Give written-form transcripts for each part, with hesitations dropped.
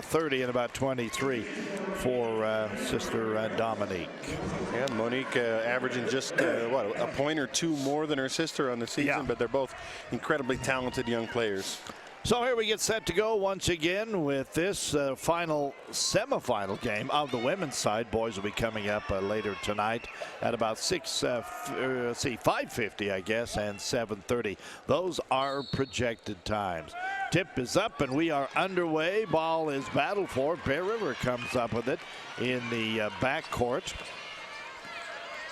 30 and about 23 for sister Dominique. Yeah, Monique averaging just what, a point or two more than her sister on the season, Yeah. but they're both incredibly talented young players. So here we get set to go once again with this final semifinal game of the women's side. Boys will be coming up later tonight at about 5:50, I guess, and 7:30. Those are projected times. Tip is up and we are underway. Ball is battled for. Bear River comes up with it in the backcourt.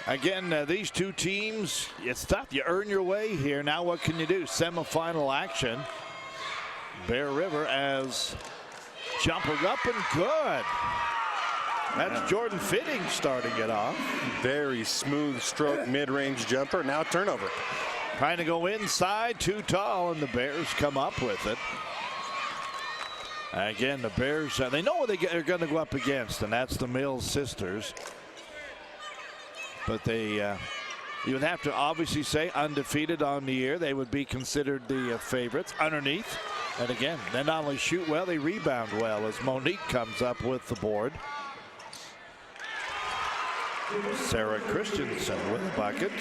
Again, these two teams, it's tough. You earn your way here. Now what can you do? Semifinal action. Bear River as jumper up and good. That's Jordan Fitting starting it off. Very smooth stroke mid-range jumper. Now turnover. Trying to go inside, too tall, and the Bears come up with it. Again, the Bears, they know what they're going to go up against, and that's the Mills sisters. But they, you would have to obviously say undefeated on the year. They would be considered the favorites underneath. And again, they not only shoot well, they rebound well as Monique comes up with the board. Sarah Christensen with the bucket.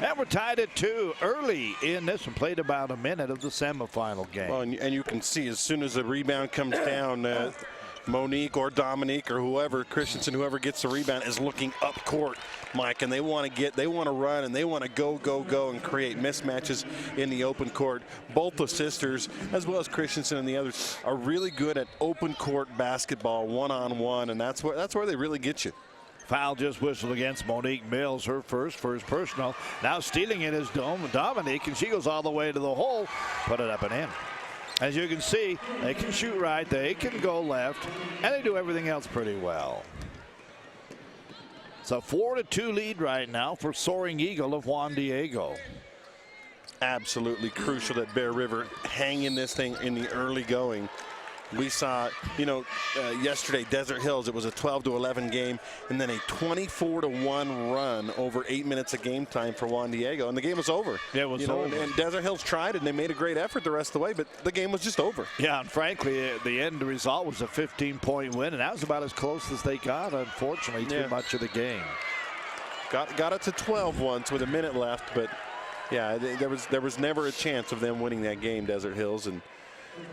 And we're tied at 2 early in this one. Played about a minute of the semifinal game. Well, and you can see as soon as the rebound comes down, Monique or Dominique or whoever, Christensen, whoever gets the rebound is looking up court, Mike, and they want to run and they want to go and create mismatches in the open court. Both the sisters, as well as Christensen and the others, are really good at open court basketball, one-on-one, and that's where they really get you. Foul just whistled against Monique Mills, her first personal. Now stealing it is Dominique, and she goes all the way to the hole, put it up and in. As you can see, they can shoot right, they can go left, and they do everything else pretty well. It's a 4-2 lead right now for Soaring Eagle of Juan Diego. Absolutely crucial that Bear River hang in this thing in the early going. We saw, yesterday, Desert Hills, it was a 12-11 game, and then a 24-1 run over 8 minutes of game time for Juan Diego, and the game was over. Yeah, it was over. And Desert Hills tried it, and they made a great effort the rest of the way, but the game was just over. Yeah, and frankly, the end result was a 15-point win, and that was about as close as they got, unfortunately, too much of the game. Got it to 12 once with a minute left, but, yeah, there was never a chance of them winning that game, Desert Hills, and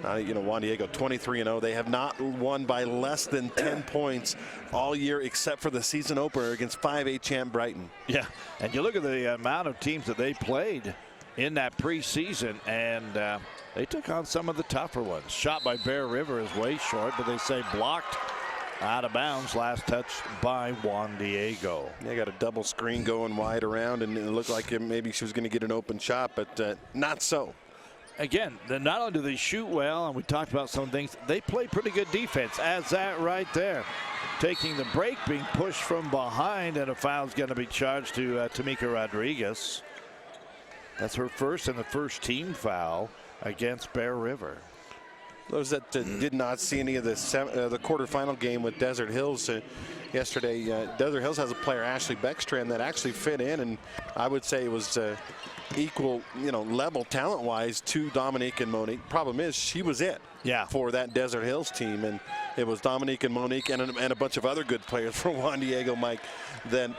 Juan Diego 23-0. They have not won by less than 10 points all year except for the season opener against 5A champ Brighton. Yeah, and you look at the amount of teams that they played in that preseason, and they took on some of the tougher ones. Shot by Bear River is way short, but they say blocked out of bounds. Last touch by Juan Diego. They got a double screen going wide around, and it looked like maybe she was going to get an open shot, but not so. Again, not only do they shoot well, and we talked about some things, they play pretty good defense, as that right there. Taking the break, being pushed from behind, and a foul is going to be charged to Tamika Rodriguez. That's her first and the first team foul against Bear River. Those that did not see any of the quarterfinal game with Desert Hills yesterday, Desert Hills has a player, Ashley Beckstrand, that actually fit in, and I would say it was equal, level talent-wise to Dominique and Monique. Problem is, she was it for that Desert Hills team, and it was Dominique and Monique and a bunch of other good players for Juan Diego, Mike. Then,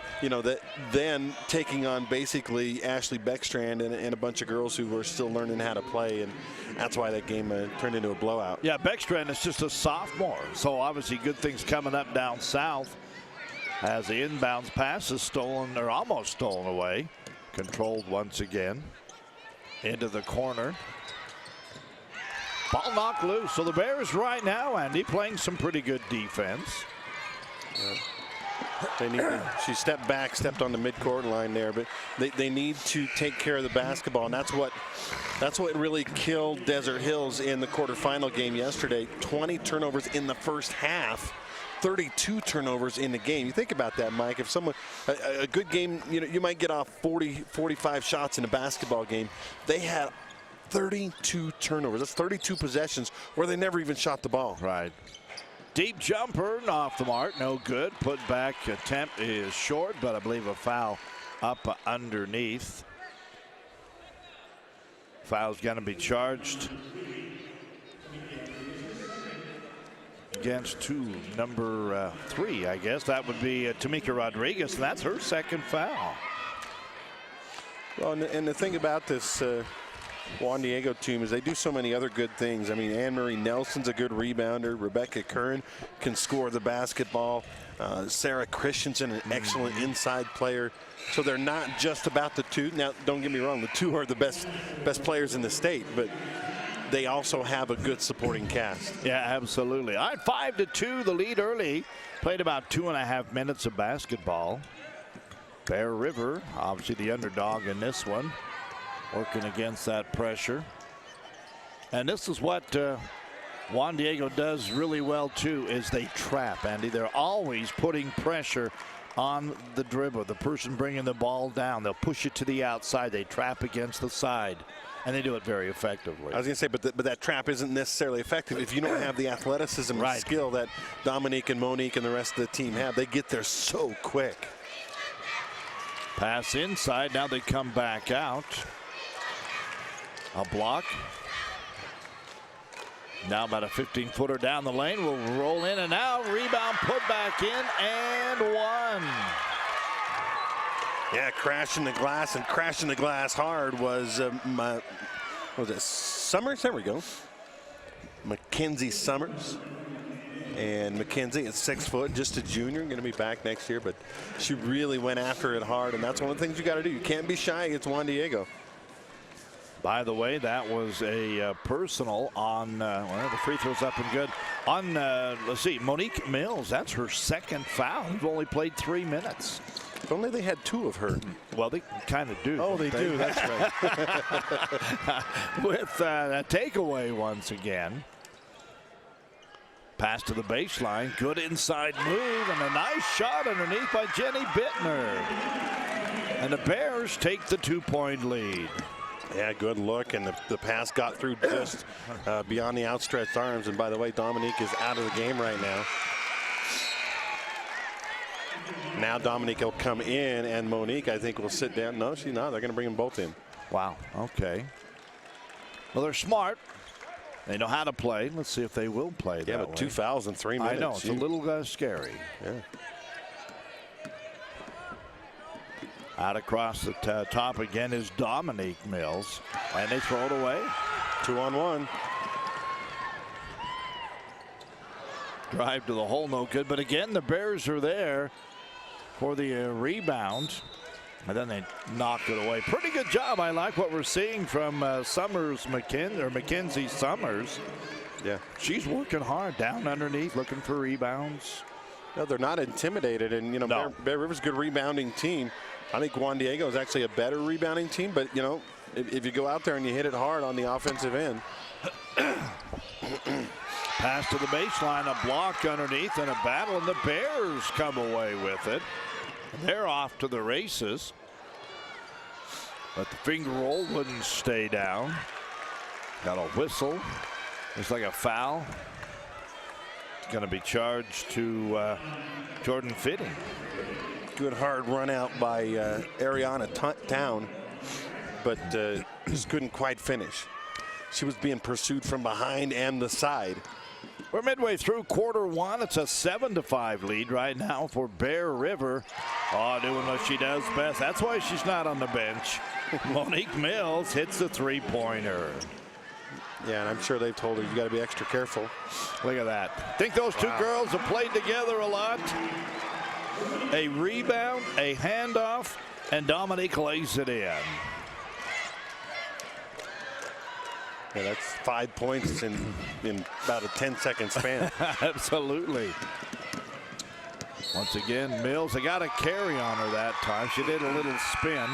then taking on basically Ashley Beckstrand and a bunch of girls who were still learning how to play, and that's why that game turned into a blowout. Yeah, Beckstrand is just a sophomore, so obviously good things coming up down south as the inbounds pass is stolen, or almost stolen away. Controlled once again into the corner. Ball knocked loose. So the Bears right now, Andy, playing some pretty good defense. She stepped back, stepped on the midcourt line there, but they need to take care of the basketball, and that's what really killed Desert Hills in the quarterfinal game yesterday. 20 turnovers in the first half. 32 turnovers in the game. You think about that, Mike. If someone, a good game, you might get off 40, 45 shots in a basketball game. They had 32 turnovers. That's 32 possessions where they never even shot the ball. Right. Deep jumper, off the mark, no good. Put back attempt is short, but I believe a foul up underneath. Foul's going to be charged against number 3, I guess. That would be Tamika Rodriguez, and that's her second foul. Well, and the thing about this Juan Diego team is they do so many other good things. I mean, Anne-Marie Nelson's a good rebounder. Rebecca Curran can score the basketball. Sarah Christensen, an excellent inside player. So they're not just about the two. Now, don't get me wrong, the two are the best players in the state, but they also have a good supporting cast. Yeah, absolutely. All right, 5-2, the lead early. Played about 2.5 minutes of basketball. Bear River, obviously the underdog in this one, working against that pressure. And this is what Juan Diego does really well, too, is they trap, Andy. They're always putting pressure on the dribble, the person bringing the ball down. They'll push it to the outside. They trap against the side, and they do it very effectively. I was going to say, but that trap isn't necessarily effective if you don't have the athleticism and skill that Dominique and Monique and the rest of the team have. They get there so quick. Pass inside. Now they come back out. A block. Now about a 15-footer down the lane. Will roll in and out. Rebound put back in and one. Yeah, crashing the glass, and crashing the glass hard was Summers? There we go. Mackenzie Summers. And Mackenzie at 6 foot, just a junior, going to be back next year, but she really went after it hard, and that's one of the things you got to do. You can't be shy against Juan Diego. By the way, that was a personal on, well, the free throw's up and good. On, let's see, Monique Mills, that's her second foul. We've only played 3 minutes. If only they had 2 of her. Well, they kind of do. Oh, they do, that's right. With a takeaway once again. Pass to the baseline, good inside move, and a nice shot underneath by Jenny Bittner. And the Bears take the 2-point lead. Yeah, good look, and the pass got through just beyond the outstretched arms. And by the way, Dominique is out of the game right now. Now Dominique will come in, and Monique, I think, will sit down. No, she's not. They're going to bring them both in. Wow, okay. Well, they're smart. They know how to play. Let's see if they will play that Yeah, but way. 2 fouls in 3 minutes. I know, it's a little scary. Yeah. Out across the top again is Dominique Mills, and they throw it away. 2-on-1. Drive to the hole, no good. But again, the Bears are there for the rebound, and then they knocked it away. Pretty good job. I like what we're seeing from Mackenzie Summers. Yeah, she's working hard down underneath, looking for rebounds. No, they're not intimidated, and you know, No. Bear River's a good rebounding team. I think Juan Diego is actually a better rebounding team, but you know, if you go out there and you hit it hard on the offensive end. Pass to the baseline, a block underneath, and a battle, and the Bears come away with it. They're off to the races. But the finger roll wouldn't stay down. Got a whistle. Looks like a foul. It's going to be charged to Jordan Fitting. Good hard run out by Ariana Town, but just couldn't quite finish. She was being pursued from behind and the side. We're midway through quarter one. It's a 7-5 lead right now for Bear River. Oh, doing what she does best. That's why she's not on the bench. Monique Mills hits the three-pointer. Yeah, and I'm sure they've told her you got to be extra careful. Look at that. Think those two girls have played together a lot. A rebound, a handoff, and Dominique lays it in. Yeah, that's 5 points in about a 10-second span. Absolutely. Once again, Mills, they got a carry on her that time. She did a little spin.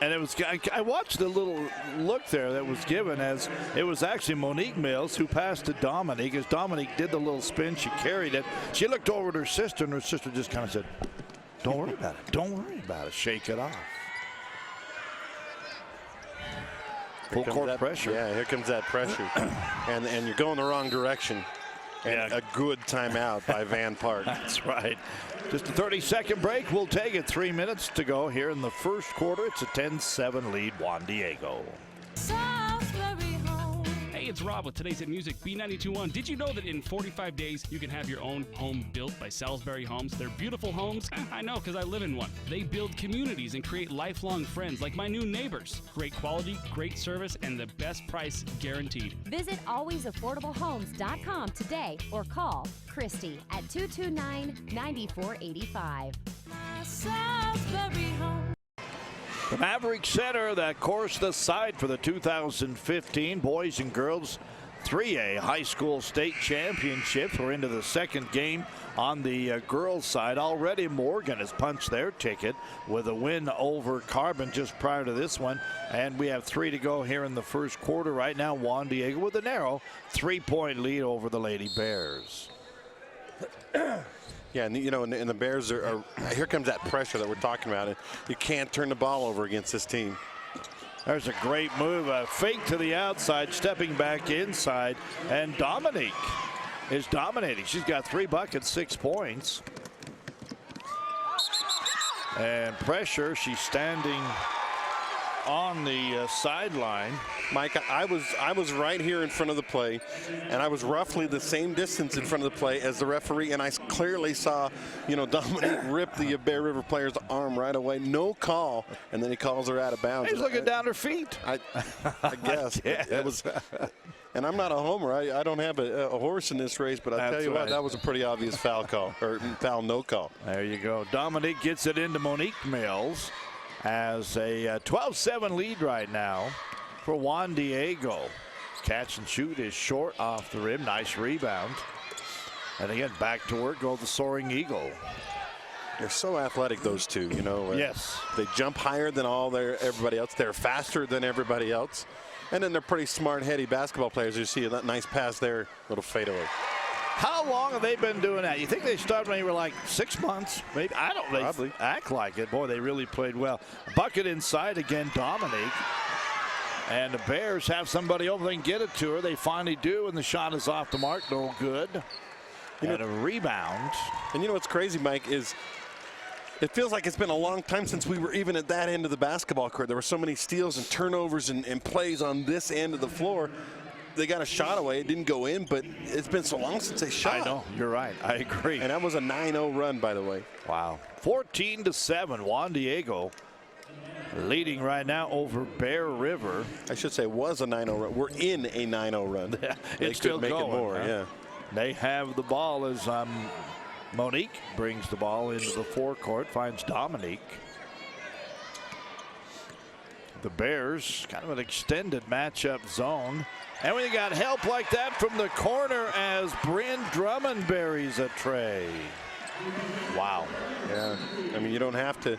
And it was, I watched the little look there that was given as it was actually Monique Mills who passed to Dominique. As Dominique did the little spin, she carried it. She looked over at her sister, and her sister just kind of said, "Don't worry about it. Don't worry about it. Shake it off." Full court pressure. Yeah, here comes that pressure. and you're going the wrong direction. And a good timeout by Van Park. That's right. Just a 30-second break. We'll take it. 3 minutes to go here in the first quarter. It's a 10-7 lead, Juan Diego. Hey, it's Rob with Today's Hit Music, B92.1. Did you know that in 45 days you can have your own home built by Salisbury Homes? They're beautiful homes. I know because I live in one. They build communities and create lifelong friends like my new neighbors. Great quality, great service, and the best price guaranteed. Visit alwaysaffordablehomes.com today or call Christy at 229-9485. Salisbury Home. The Maverick Center, that course the side for the 2015 boys and girls 3A high school state championships. We're into the second game on the girls side. Already Morgan has punched their ticket with a win over Carbon just prior to this one. And we have 3 to go here in the first quarter. Right now, Juan Diego with a narrow 3-point lead over the Lady Bears. Yeah, and and the Bears are here comes that pressure that we're talking about. And you can't turn the ball over against this team. There's a great move, a fake to the outside, stepping back inside, and Dominique is dominating. She's got 3 buckets, 6 points. And pressure, she's standing on the sideline. Mike, I was right here in front of the play, and I was roughly the same distance in front of the play as the referee, and I clearly saw, Dominique rip the Bear River player's arm right away. No call, and then he calls her out of bounds. He's looking down her feet. I guess. It was. And I'm not a homer. I don't have a horse in this race, but I tell you what, that was a pretty obvious foul call, or foul no call. There you go. Dominique gets it into Monique Mills as a 12-7 lead right now for Juan Diego. Catch and shoot is short off the rim. Nice rebound. And again, back to work goes the Soaring Eagle. They're so athletic, those two, Yes. They jump higher than everybody else. They're faster than everybody else. And then they're pretty smart, heady basketball players. You see that nice pass there, little fadeaway. How long have they been doing that? You think they started when they were like 6 months? Maybe. I don't know. Probably. They act like it. Boy, they really played well. Bucket inside again, Dominique. And the Bears have somebody over. They can get it to her. They finally do, and the shot is off the mark. No good. And a rebound. And what's crazy, Mike, is it feels like it's been a long time since we were even at that end of the basketball court. There were so many steals and turnovers and plays on this end of the floor. They got a shot away. It didn't go in, but it's been so long since they shot. I know. You're right. I agree. And that was a 9-0 run, by the way. Wow. 14-7. Juan Diego leading right now over Bear River. I should say was a 9-0 run. We're in a 9-0 run. Yeah, they still could make going, it more, huh? yeah. They have the ball as Monique brings the ball into the forecourt, finds Dominique. The Bears, kind of an extended matchup zone. And when you got help like that from the corner as Bryn Drummond buries a tray. Wow. Yeah. I mean, you don't have to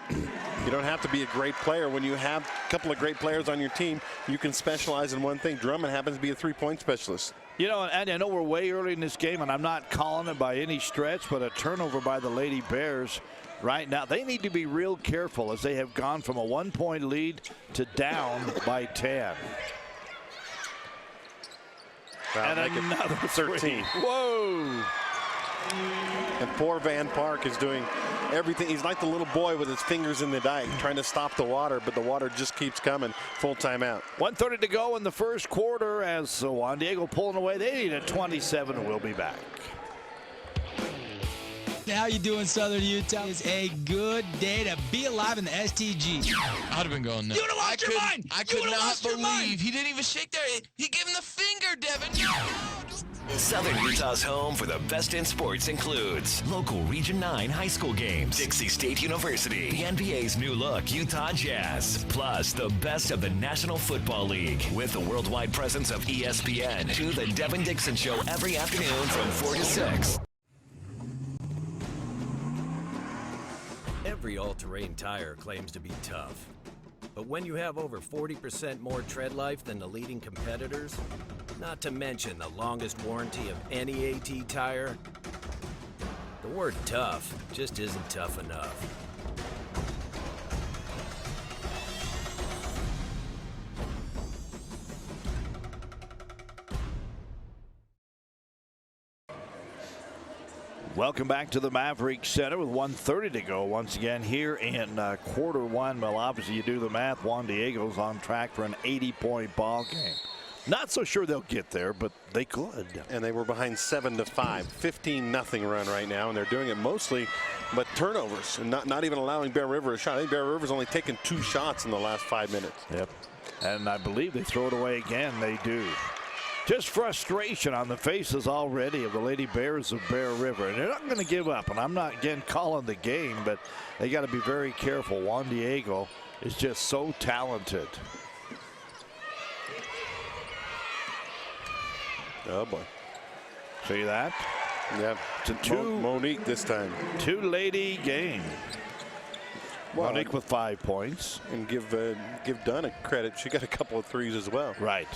be a great player. When you have a couple of great players on your team, you can specialize in one thing. Drummond happens to be a 3-point specialist. And I know we're way early in this game, and I'm not calling it by any stretch, but a turnover by the Lady Bears right now. They need to be real careful as they have gone from a 1-point lead to down by 10. Wow, and another 13. Whoa. And poor Van Park is doing everything. He's like the little boy with his fingers in the dike trying to stop the water, but the water just keeps coming. Full timeout. 1:30 to go in the first quarter as Juan Diego pulling away. They need a 27, and we'll be back. How you doing, Southern Utah? It's a good day to be alive in the STG. I'd have been going nuts. You would have lost your mind. I could not believe he didn't even shake there. He gave him the finger, Devin. Southern Utah's home for the best in sports includes local Region 9 high school games, Dixie State University, the NBA's new look, Utah Jazz, plus the best of the National Football League with the worldwide presence of ESPN. To the Devin Dixon Show every afternoon from 4 to 6. Every all-terrain tire claims to be tough. But when you have over 40% more tread life than the leading competitors, not to mention the longest warranty of any AT tire, the word tough just isn't tough enough. Welcome back to the Maverick Center with 1:30 to go. Once again here in quarter one. Well, obviously you do the math. Juan Diego's on track for an 80-point ball game. Not so sure they'll get there, but they could. And they were behind 7-5, 15-0 run right now, and they're doing it mostly but turnovers and not even allowing Bear River a shot. I think Bear River's only taken 2 shots in the last 5 minutes. Yep. And I believe they throw it away again. They do. Just frustration on the faces already of the Lady Bears of Bear River. And they're not going to give up. And I'm not, again, calling the game, but they got to be very careful. Juan Diego is just so talented. Oh, boy. See that? Yeah. It's a two. Monique this time. 2-lady game. Well, Monique with 5 points. And give Dunn a credit. She got a couple of threes as well. Right.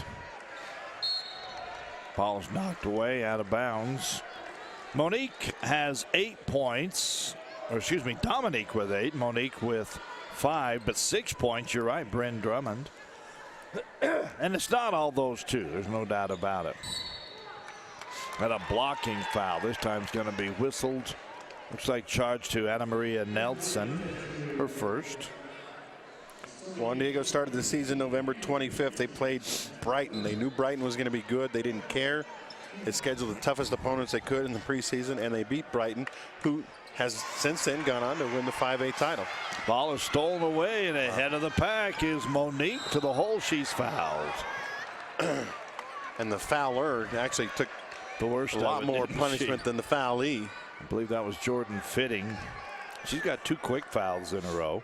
Ball is knocked away out of bounds. Monique has 8 points. Or excuse me, Dominique with 8. Monique with 5, but 6 points. You're right, Bryn Drummond. And it's not all those two. There's no doubt about it. And a blocking foul. This time it's going to be whistled. Looks like charge to Anna Maria Nelson, her first. Juan Diego started the season November 25th. They played Brighton. They knew Brighton was going to be good. They didn't care. They scheduled the toughest opponents they could in the preseason, and they beat Brighton, who has since then gone on to win the 5A title. Ball is stolen away, and ahead of the pack is Monique to the hole. She's fouled. And the fouler actually took the worst a lot more punishment than the foulee. I believe that was Jordan Fitting. She's got 2 quick fouls in a row.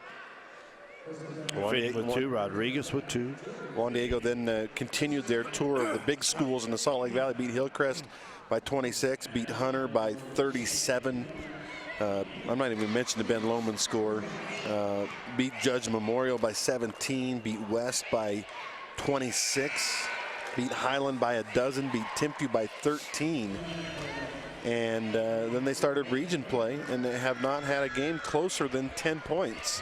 Fitting with 2, Rodriguez with 2. Juan Diego then continued their tour of the big schools in the Salt Lake Valley. Beat Hillcrest by 26, beat Hunter by 37. I'm not even mentioning the Ben Lomond score. Beat Judge Memorial by 17, beat West by 26, beat Highland by 12, beat Timpview by 13. And then they started region play, and they have not had a game closer than 10 points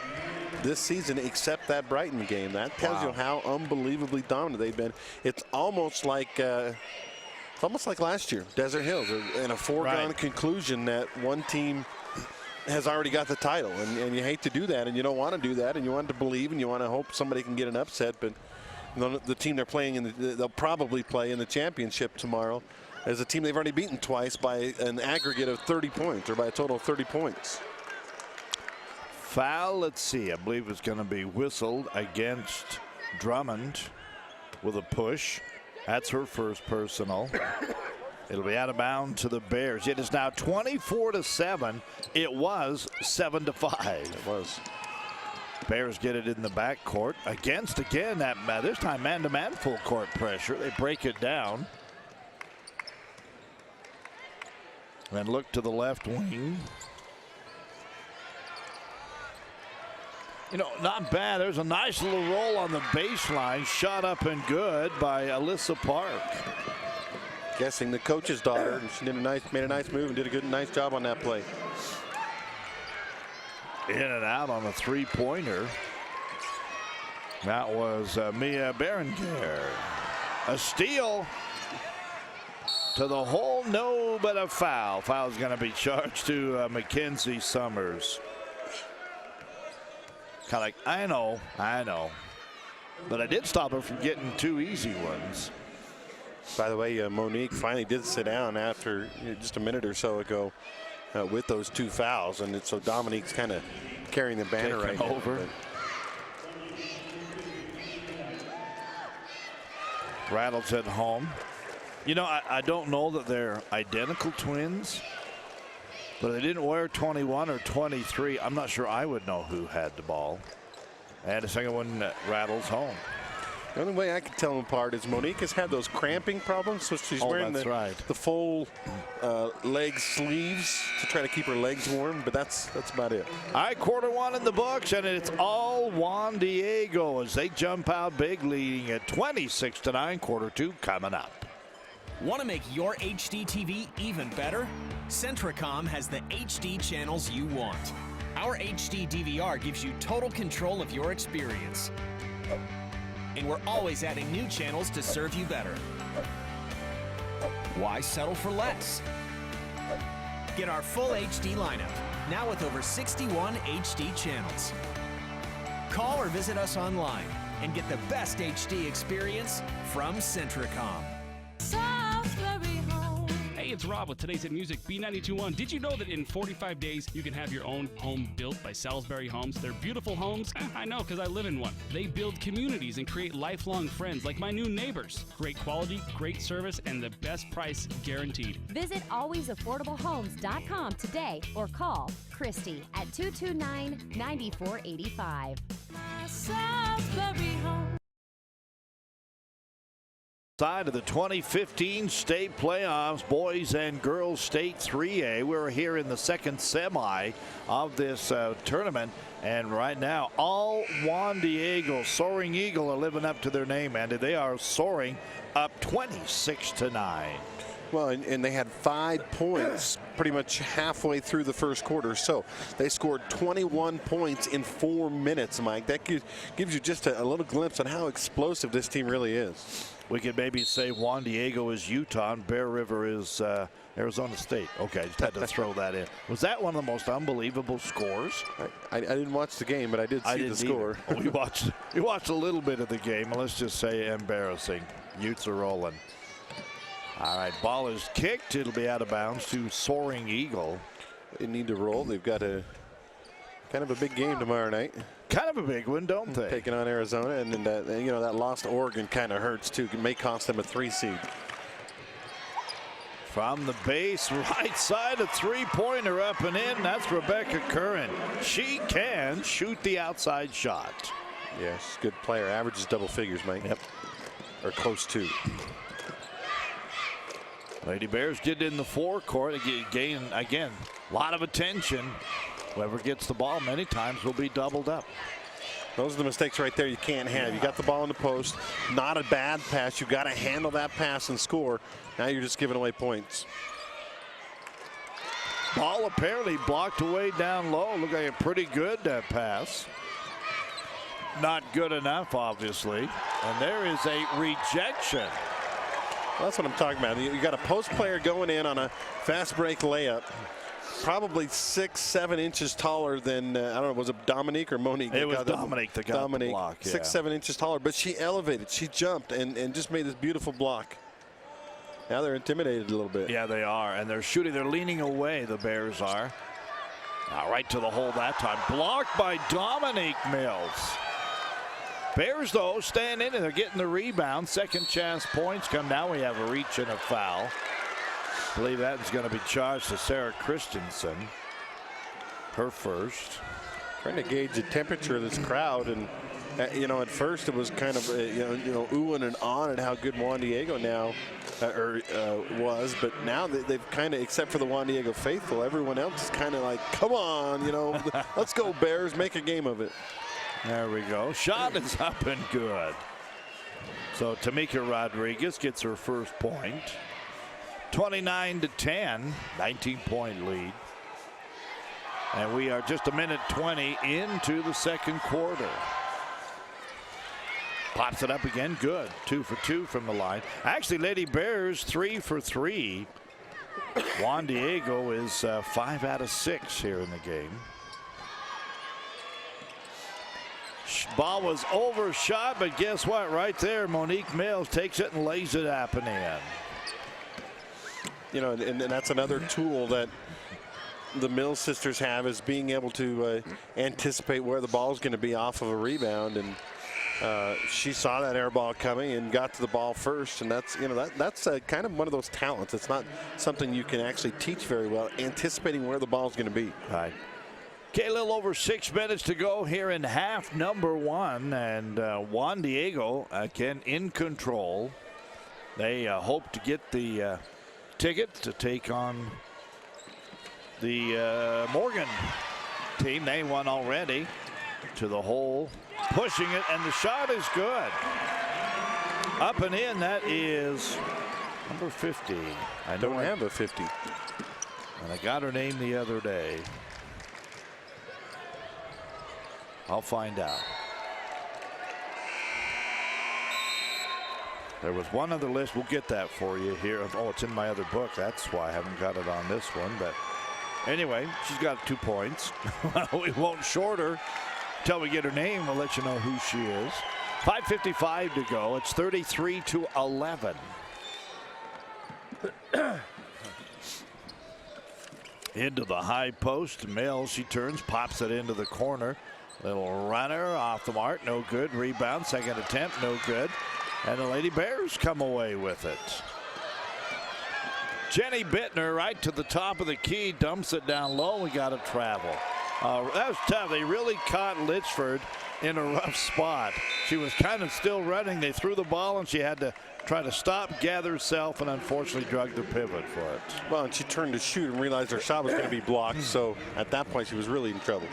this season, except that Brighton game. That tells you how unbelievably dominant they've been. It's almost like last year, Desert Hills, in a foregone conclusion that one team has already got the title, and you hate to do that, and you don't want to do that, and you want to believe, and you want to hope somebody can get an upset. But the team they're playing they'll probably play in the championship tomorrow is a team they've already beaten twice by an aggregate of 30 points, or by a total of 30 points. Foul, let's see, I believe it's going to be whistled against Drummond with a push. That's her first personal. It'll be out of bounds to the Bears. It is now 24-7. It was 7-5. It was. Bears get it in the backcourt against, again, that this time man-to-man full court pressure. They break it down. And look to the left wing. You know, not bad. There's a nice little roll on the baseline. Shot up and good by Alyssa Park. Guessing the coach's daughter, and she made a nice move and did a nice job on that play. In and out on a three-pointer. That was Mia Berenguer. A steal to the hole, no, but a foul. Foul's going to be charged to Mackenzie Summers. Kind of like, I know. But I did stop her from getting 2 easy ones. By the way, Monique finally did sit down after just a minute or so ago with those 2 fouls, and so Dominique's kind of carrying the banner right over. Rattles at home. You know, I don't know that they're identical twins, but they didn't wear 21 or 23. I'm not sure I would know who had the ball. And the second one Rattles home. The only way I can tell them apart is Monique has had those cramping problems, so she's wearing the full leg sleeves to try to keep her legs warm, but that's about it. All right, quarter 1 in the books, and it's all Juan Diego as they jump out big, leading at 26-9. Quarter 2 coming up. Want to make your HD TV even better? Centricom has the HD channels you want. Our HD DVR gives you total control of your experience. And we're always adding new channels to serve you better. Why settle for less? Get our full HD lineup, now with over 61 HD channels. Call or visit us online and get the best HD experience from Centricom. Hey, it's Rob with today's Hit Music B92.1. Did you know that in 45 days you can have your own home built by Salisbury Homes? They're beautiful homes. I know, because I live in one. They build communities and create lifelong friends like my new neighbors. Great quality, great service, and the best price guaranteed. Visit alwaysaffortablehomes.com today or call Christy at 229-9485. Side of the 2015 state playoffs, boys and girls state 3A. We're here in the second semi of this tournament, and right now all Juan Diego Soaring Eagle are living up to their name, and they are soaring up 26-9. Well, and they had 5 points pretty much halfway through the first quarter. So they scored 21 points in 4 minutes, Mike. That gives you just a little glimpse on how explosive this team really is. We could maybe say Juan Diego is Utah and Bear River is Arizona State. Okay, I just had to throw that in. Was that one of the most unbelievable scores? I didn't watch the game, but I did see the score. We watched a little bit of the game. Let's just say embarrassing. Utes are rolling. All right, ball is kicked. It'll be out of bounds to Soaring Eagle. They need to roll. They've got kind of a big game tomorrow night. Kind of a big one, don't they? Taking on Arizona, and then that loss to Oregon kind of hurts too. It may cost them a 3 seed. From the base, right side, a three-pointer up and in. That's Rebecca Curran. She can shoot the outside shot. Yes, good player. Averages double figures, Mike. Yep. Or close to. Lady Bears get in the forecourt. Again, a lot of attention. Whoever gets the ball many times will be doubled up. Those are the mistakes right there you can't have. You got the ball in the post. Not a bad pass. You got to handle that pass and score. Now you're just giving away points. Ball apparently blocked away down low. Looked like a pretty good pass. Not good enough, obviously. And there is a rejection. Well, that's what I'm talking about. You got a post player going in on a fast break layup. Probably 6-7 inches taller than, I don't know, was it Dominique or Monique? It was Dominique that got the block. Yeah. 6-7 inches taller, but she elevated. She jumped and just made this beautiful block. Now they're intimidated a little bit. Yeah, they are, and they're shooting. They're leaning away, the Bears are. Now right to the hole that time. Blocked by Dominique Mills. Bears, though, stand in and they're getting the rebound. Second chance points come. Now we have a reach and a foul. I believe that is going to be charged to Sarah Christensen. Her first. Trying to gauge the temperature of this crowd, and at first it was kind of oohing and on at how good Juan Diego now was, but now they've kind of, except for the Juan Diego faithful, everyone else is kind of like, come on, let's go Bears, make a game of it. There we go. Shot is up and good. So Tamika Rodriguez gets her first point. 29-10, 19-point lead. And we are just a minute 20 into the second quarter. Pops it up again, good. 2 for 2 from the line. Actually, Lady Bears 3 for 3. Juan Diego is 5 out of 6 here in the game. Ball was overshot, but guess what? Right there, Monique Mills takes it and lays it up and in. And that's another tool that the Mills sisters have, is being able to anticipate where the ball is going to be off of a rebound, and she saw that air ball coming and got to the ball first, and that's kind of one of those talents. It's not something you can actually teach very well, anticipating where the ball is going to be. Right. Okay, a little over 6 minutes to go here in half number 1, and Juan Diego again in control. They hope to get the ticket to take on the Morgan team. They won already. To the hole, pushing it, and the shot is good. Up and in. That is number 50. I don't have a 50. And I got her name the other day. I'll find out. There was one other list. We'll get that for you here. Oh, it's in my other book. That's why I haven't got it on this one. But anyway, she's got 2 points. We won't short her until we get her name. We'll let you know who she is. 5:55 to go. It's 33-11. Into the high post. Mills, she turns, pops it into the corner. Little runner off the mark, no good. Rebound, second attempt, no good. And the Lady Bears come away with it. Jenny Bittner right to the top of the key, dumps it down low. We got to travel. That was tough. They really caught Litchford in a rough spot. She was kind of still running. They threw the ball and she had to try to stop, gather herself, and unfortunately drug the pivot for it. Well, and she turned to shoot and realized her shot was going to be blocked. So at that point, she was really in trouble.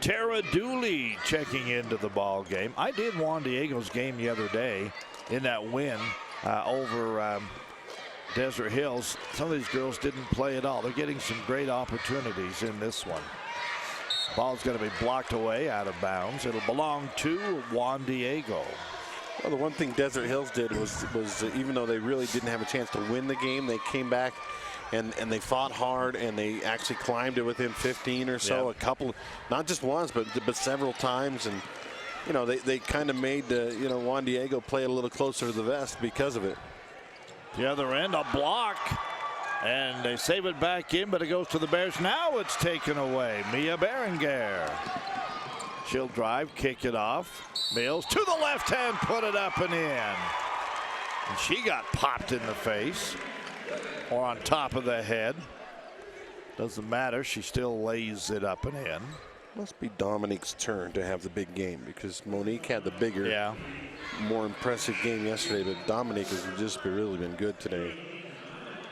Tara Dooley checking into the ball game. I did Juan Diego's game the other day in that win over Desert Hills. Some of these girls didn't play at all. They're getting some great opportunities in this one. Ball's going to be blocked away out of bounds. It'll belong to Juan Diego. Well, the one thing Desert Hills did was even though they really didn't have a chance to win the game, they came back and they fought hard, and they actually climbed to within 15 or so, a couple, not just once, but several times. And you know, they kind of made Juan Diego play a little closer to the vest because of it. The other end, a block, and they save it back in, but it goes to the Bears. Now it's taken away. Mia Berenguer. She'll drive, kick it off. Mills to the left hand, put it up and in. And she got popped in the face or on top of the head. Doesn't matter. She still lays it up and in. Must be Dominique's turn to have the big game, because Monique had the bigger, more impressive game yesterday, but Dominique has just really been good today.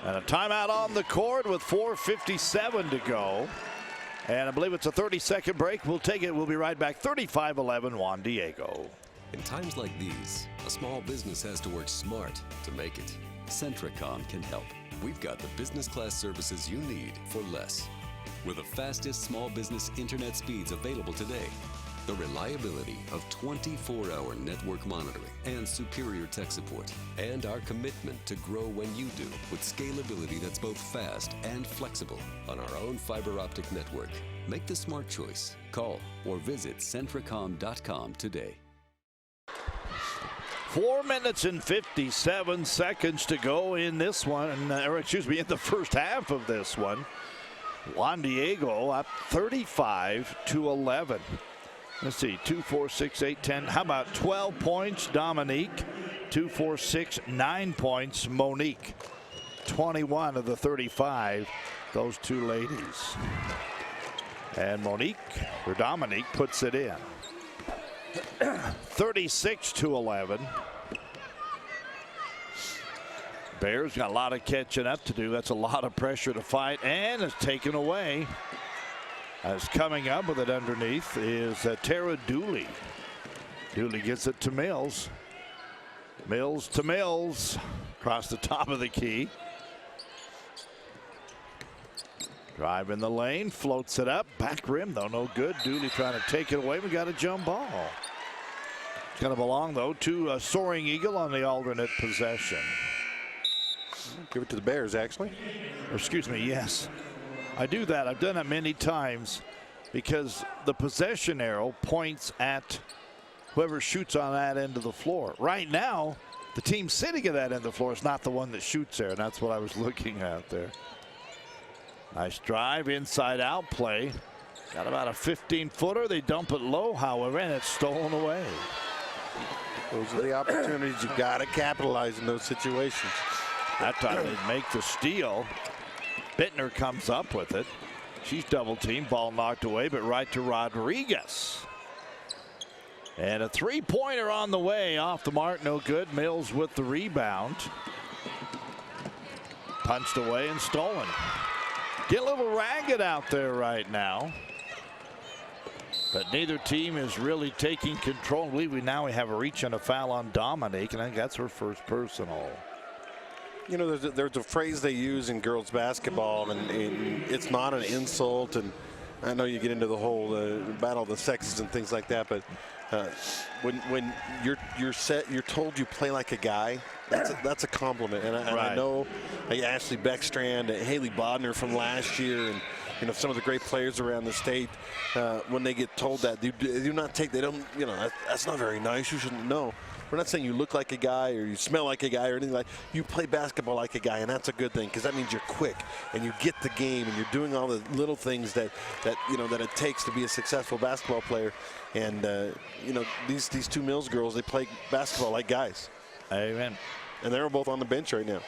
And a timeout on the court with 4:57 to go. And I believe it's a 30-second break. We'll take it. We'll be right back. 35-11 Juan Diego. In times like these, a small business has to work smart to make it. Centricom can help. We've got the business class services you need for less. With the fastest small business internet speeds available today, the reliability of 24-hour network monitoring and superior tech support, and our commitment to grow when you do with scalability that's both fast and flexible on our own fiber optic network. Make the smart choice. Call or visit Centricom.com today. 4 minutes and 57 seconds to go in this one, or excuse me, in the first half of this one. Juan Diego up 35-11. Let's see, 2, 4, 6, 8, 10. How about 12 points, Dominique? 2, 4, 6, 9 points, Monique. 21 of the 35, those two ladies. And Dominique puts it in. 36-11. Bears got a lot of catching up to do. That's a lot of pressure to fight, and it's taken away. As coming up with it underneath is Tara Dooley. Dooley gets it to Mills. Mills to Mills. Across the top of the key. Drive in the lane, floats it up. Back rim, though, no good. Dooley trying to take it away. We got a jump ball. It's going to belong, though, to Soaring Eagle on the alternate possession. Give it to the Bears, actually. Or excuse me, yes. I do that. I've done that many times because the possession arrow points at whoever shoots on that end of the floor. Right now, the team sitting at that end of the floor is not the one that shoots there, and that's what I was looking at there. Nice drive, inside out play. Got about a 15-footer. They dump it low, however, and it's stolen away. Those are the opportunities you got to capitalize in those situations. That time they make the steal. Bittner comes up with it. She's double teamed, ball knocked away, but right to Rodriguez. And a three-pointer on the way, off the mark, no good. Mills with the rebound. Punched away and stolen. Get a little ragged out there right now. But neither team is really taking control. I believe we have a reach and a foul on Dominique, and I think that's her first personal. You know, there's a phrase they use in girls basketball, and it's not an insult. And I know you get into the whole battle of the sexes and things like that, but when you're told you play like a guy, that's a compliment. And I know Ashley Beckstrand, Haley Bodner from last year, and you know, some of the great players around the state, when they get told that, they do not take, they don't, you know, that's not very nice. You shouldn't know. We're not saying you look like a guy or you smell like a guy or anything like. You play basketball like a guy, and that's a good thing because that means you're quick and you get the game and you're doing all the little things that you know that it takes to be a successful basketball player. And you know, these two Mills girls, they play basketball like guys. Amen. And they're both on the bench right now.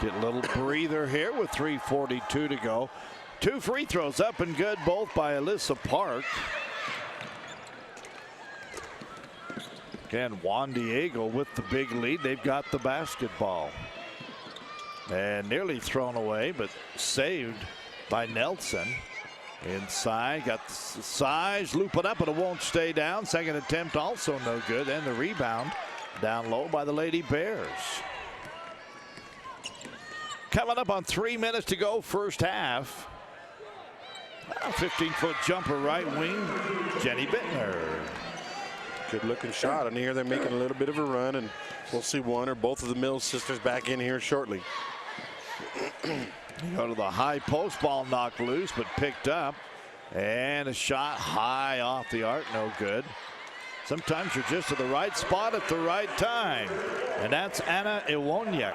Get a little breather here with 3:42 to go. 2 free throws up and good, both by Alyssa Park. Again, Juan Diego with the big lead. They've got the basketball. And nearly thrown away, but saved by Nelson. Inside, got the size, loop it up, but it won't stay down. Second attempt also no good. And the rebound down low by the Lady Bears. Coming up on 3 minutes to go, first half. A 15-foot jumper right wing, Jenny Bittner. Good looking shot. And here they're making a little bit of a run, and we'll see one or both of the Mills sisters back in here shortly. You go to the high post, ball knocked loose, but picked up. And a shot high off the arc, no good. Sometimes you're just at the right spot at the right time. And that's Anna Iwoniak.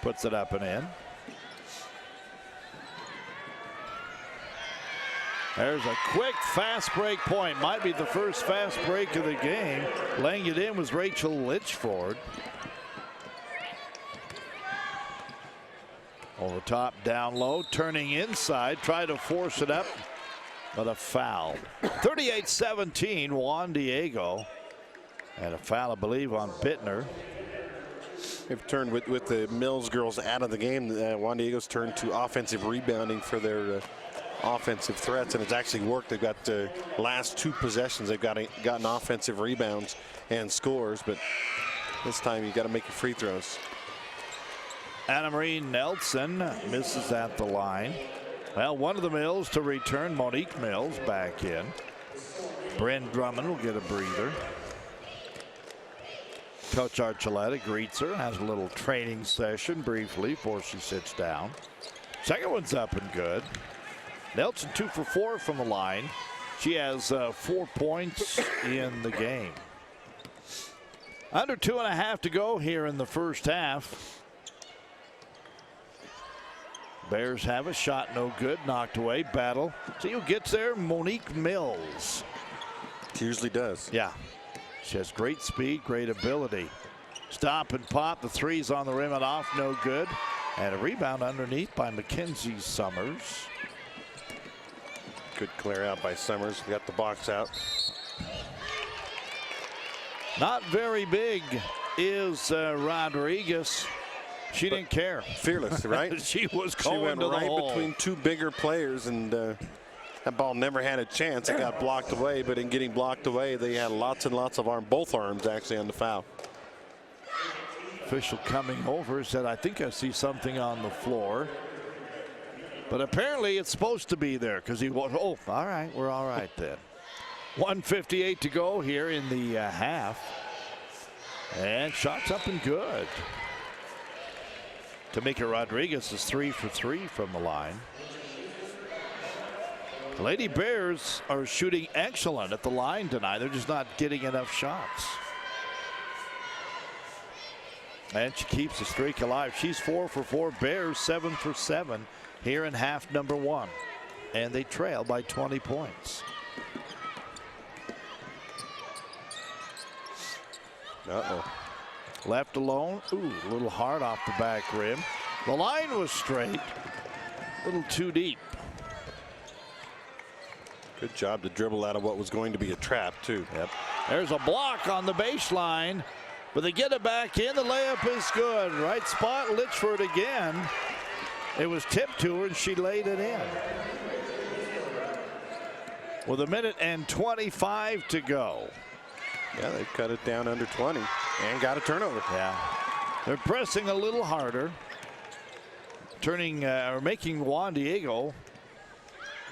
Puts it up and in. There's a quick fast break point. Might be the first fast break of the game. Laying it in was Rachel Litchford. Over top, down low, turning inside, try to force it up, but a foul. 38-17, Juan Diego. And a foul, I believe, on Bittner. They've turned with the Mills girls out of the game. Juan Diego's turned to offensive rebounding for their offensive threats, and it's actually worked. They've got the last 2 possessions. They've gotten offensive rebounds and scores, but this time you got to make your free throws. Anna Marie Nelson misses at the line. Well, one of the Mills to return. Monique Mills back in. Bryn Drummond will get a breather. Coach Archuleta greets her, has a little training session briefly before she sits down. Second one's up and good. Nelson 2 for 4 from the line. She has 4 points in the game. Under 2.5 to go here in the first half. Bears have a shot, no good, knocked away. Battle. See who gets there? Monique Mills. She usually does. Yeah. She has great speed, great ability. Stop and pop. The three's on the rim and off, no good. And a rebound underneath by Mackenzie Summers. Good clear out by Summers. Got the box out. Not very big is Rodriguez. She didn't care. Fearless, right? She was going she went to right the hole. between 2 bigger players, and that ball never had a chance. It got blocked away, but in getting blocked away, they had lots and lots of both arms actually on the foul. Official coming over said, I think I see something on the floor. But apparently it's supposed to be there because he was, oh, all right, we're all right then. 1:58 to go here in the half. And shots up and good. Tamika Rodriguez is 3 for 3 from the line. Lady Bears are shooting excellent at the line tonight. They're just not getting enough shots. And she keeps the streak alive. She's 4 for 4. Bears 7 for 7 here in half number 1. And they trail by 20 points. Uh-oh. Left alone. Ooh, a little hard off the back rim. The line was straight. A little too deep. Good job to dribble out of what was going to be a trap, too. Yep. There's a block on the baseline, but they get it back in. The layup is good. Right spot, Litchford again. It was tipped to her, and she laid it in. With 1:25 to go. Yeah, they've cut it down under 20 and got a turnover. Yeah. They're pressing a little harder. Making Juan Diego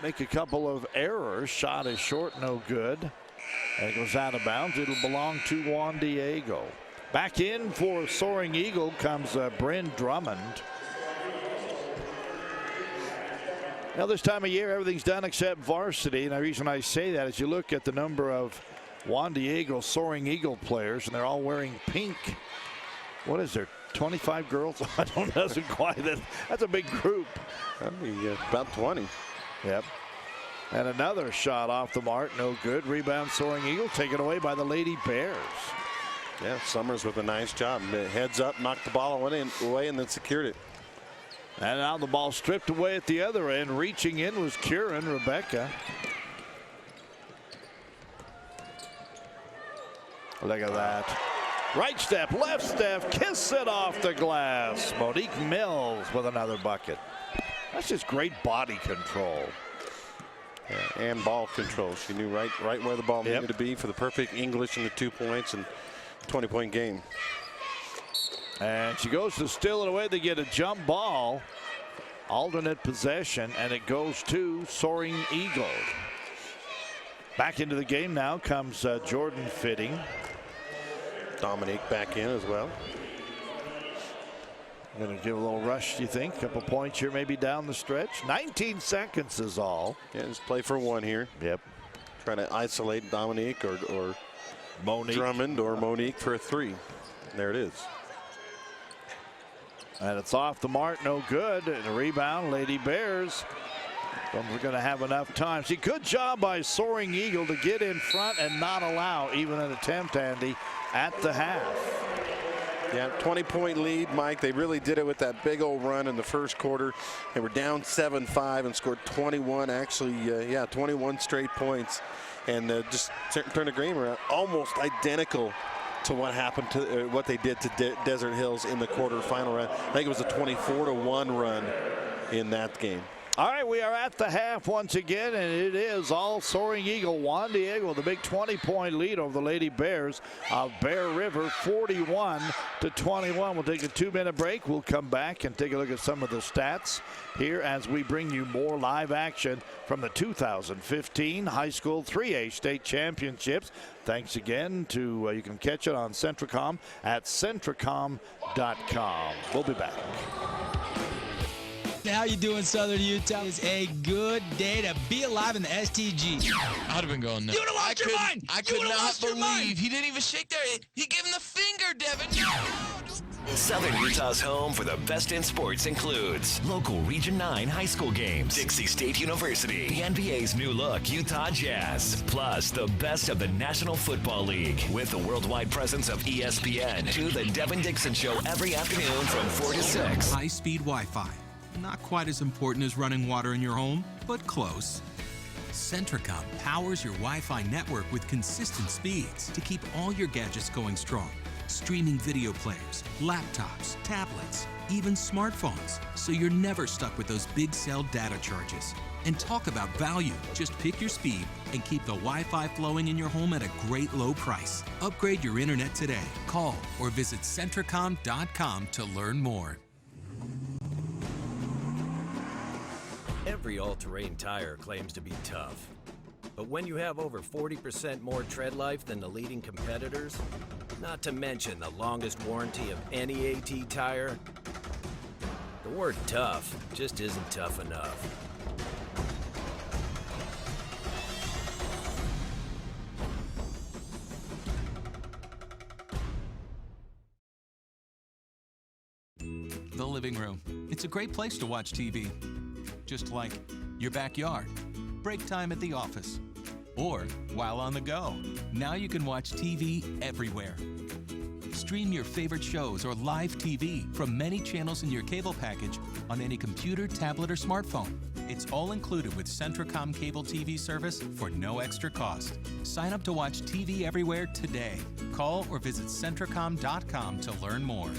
make a couple of errors. Shot is short, no good. And it goes out of bounds. It'll belong to Juan Diego. Back in for Soaring Eagle comes Bryn Drummond. Now, this time of year, everything's done except varsity. And the reason I say that is you look at the number of Juan Diego Soaring Eagle players, and they're all wearing pink. What is there, 25 girls? I don't know. That's quite that. That's a big group. That'd be about 20. Yep. And another shot off the mark. No good. Rebound Soaring Eagle taken away by the Lady Bears. Yeah, Summers with a nice job. Heads up, knocked the ball away, and then secured it. And now the ball stripped away at the other end. Reaching in was Kieran Rebecca. Look at that. Right step, left step, kiss it off the glass. Monique Mills with another bucket. That's just great body control. Yeah, and ball control. She knew right where the ball needed to be for the perfect English and the 2 points and 20-point game. And she goes to steal it away. They get a jump ball. Alternate possession, and it goes to Soaring Eagle. Back into the game now comes Jordan Fitting. Dominique back in as well. Going to give a little rush, do you think? Couple points here maybe down the stretch. 19 seconds is all. Yeah, just play for one here. Yep. Trying to isolate Dominique or Monique. Drummond or Monique for a 3. There it is. And it's off the mark, no good. And a rebound, Lady Bears. But we're going to have enough time. See, good job by Soaring Eagle to get in front and not allow even an attempt, Andy, at the half. Yeah, 20-point lead, Mike. They really did it with that big old run in the first quarter. They were down 7-5 and scored 21, actually, 21 straight points. And just turned the game around. Almost identical to what happened to what they did to Desert Hills in the quarterfinal run. I think it was a 24-1 run in that game. All right, we are at the half once again, and it is all Soaring Eagle. Juan Diego with a big 20-point lead over the Lady Bears of Bear River, 41-21. We'll take a 2-minute break. We'll come back and take a look at some of the stats here as we bring you more live action from the 2015 High School 3A State Championships. Thanks again to, you can catch it on Centricom at centricom.com. We'll be back. How you doing, Southern Utah? It's a good day to be alive in the STG. I'd have been going nuts. You would have lost your mind. I could not believe he didn't even shake there. He gave him the finger, Devin. Southern Utah's home for the best in sports includes local Region 9 high school games, Dixie State University, the NBA's new look, Utah Jazz, plus the best of the National Football League with the worldwide presence of ESPN to the Devin Dixon Show every afternoon from 4 to 6. High-speed Wi-Fi. Not quite as important as running water in your home, but close. Centricom powers your Wi-Fi network with consistent speeds to keep all your gadgets going strong. Streaming video players, laptops, tablets, even smartphones, so you're never stuck with those big cell data charges. And talk about value. Just pick your speed and keep the Wi-Fi flowing in your home at a great low price. Upgrade your internet today. Call or visit centricom.com to learn more. Every all-terrain tire claims to be tough. But when you have over 40% more tread life than the leading competitors, not to mention the longest warranty of any AT tire, the word tough just isn't tough enough. The living room. It's a great place to watch TV. Just like your backyard, break time at the office, or while on the go. Now you can watch TV everywhere. Stream your favorite shows or live TV from many channels in your cable package on any computer, tablet, or smartphone. It's all included with Centricom cable TV service for no extra cost. Sign up to watch TV everywhere today. Call or visit centricom.com to learn more.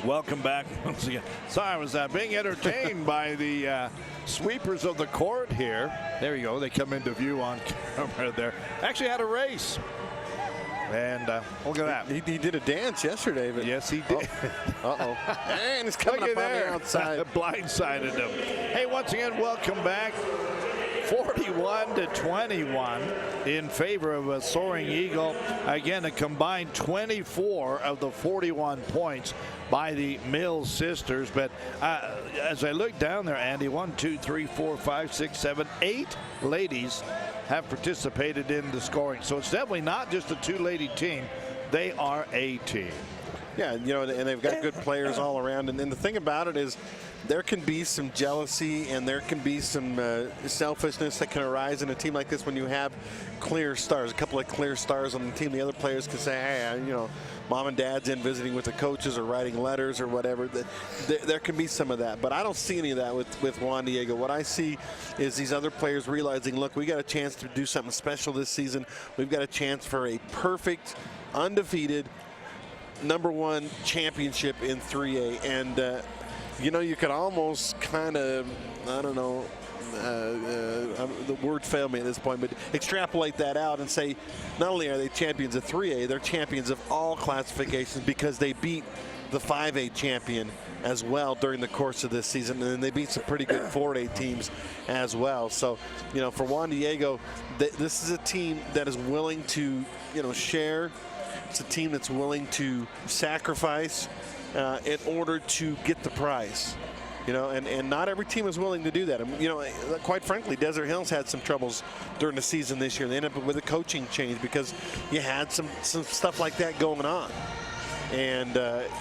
Welcome back once again. Sorry, I was being entertained by the sweepers of the court here. There you go. They come into view on camera there. Actually had a race. And look at that. He did a dance yesterday. But yes, he did. Uh-oh. And he's coming up on the outside. Blindsided him. Hey, once again, welcome back. 41-21 in favor of a Soaring Eagle. Again, a combined 24 of the 41 points by the Mills sisters. But as I look down there, Andy, 1, 2, 3, 4, 5, 6, 7, 8 ladies have participated in the scoring. So it's definitely not just a two-lady team. They are a team. Yeah, you know, and they've got good players all around. And the thing about it is there can be some jealousy and there can be some selfishness that can arise in a team like this when you have clear stars, a couple of clear stars on the team. The other players can say, hey, you know, mom and dad's in visiting with the coaches or writing letters or whatever. There can be some of that. But I don't see any of that with Juan Diego. What I see is these other players realizing, look, we got a chance to do something special this season. We've got a chance for a perfect, undefeated, #1 championship in 3A. And you know, you could almost kind of, I don't know, the word failed me at this point, but extrapolate that out and say not only are they champions of 3A, they're champions of all classifications because they beat the 5A champion as well during the course of this season, and they beat some pretty good 4A teams as well. So, you know, for Juan Diego, this is a team that is willing to, you know, share. It's a team that's willing to sacrifice in order to get the prize. You know, and not every team is willing to do that. And, you know, quite frankly, Desert Hills had some troubles during the season this year. They ended up with a coaching change because you had some stuff like that going on. And,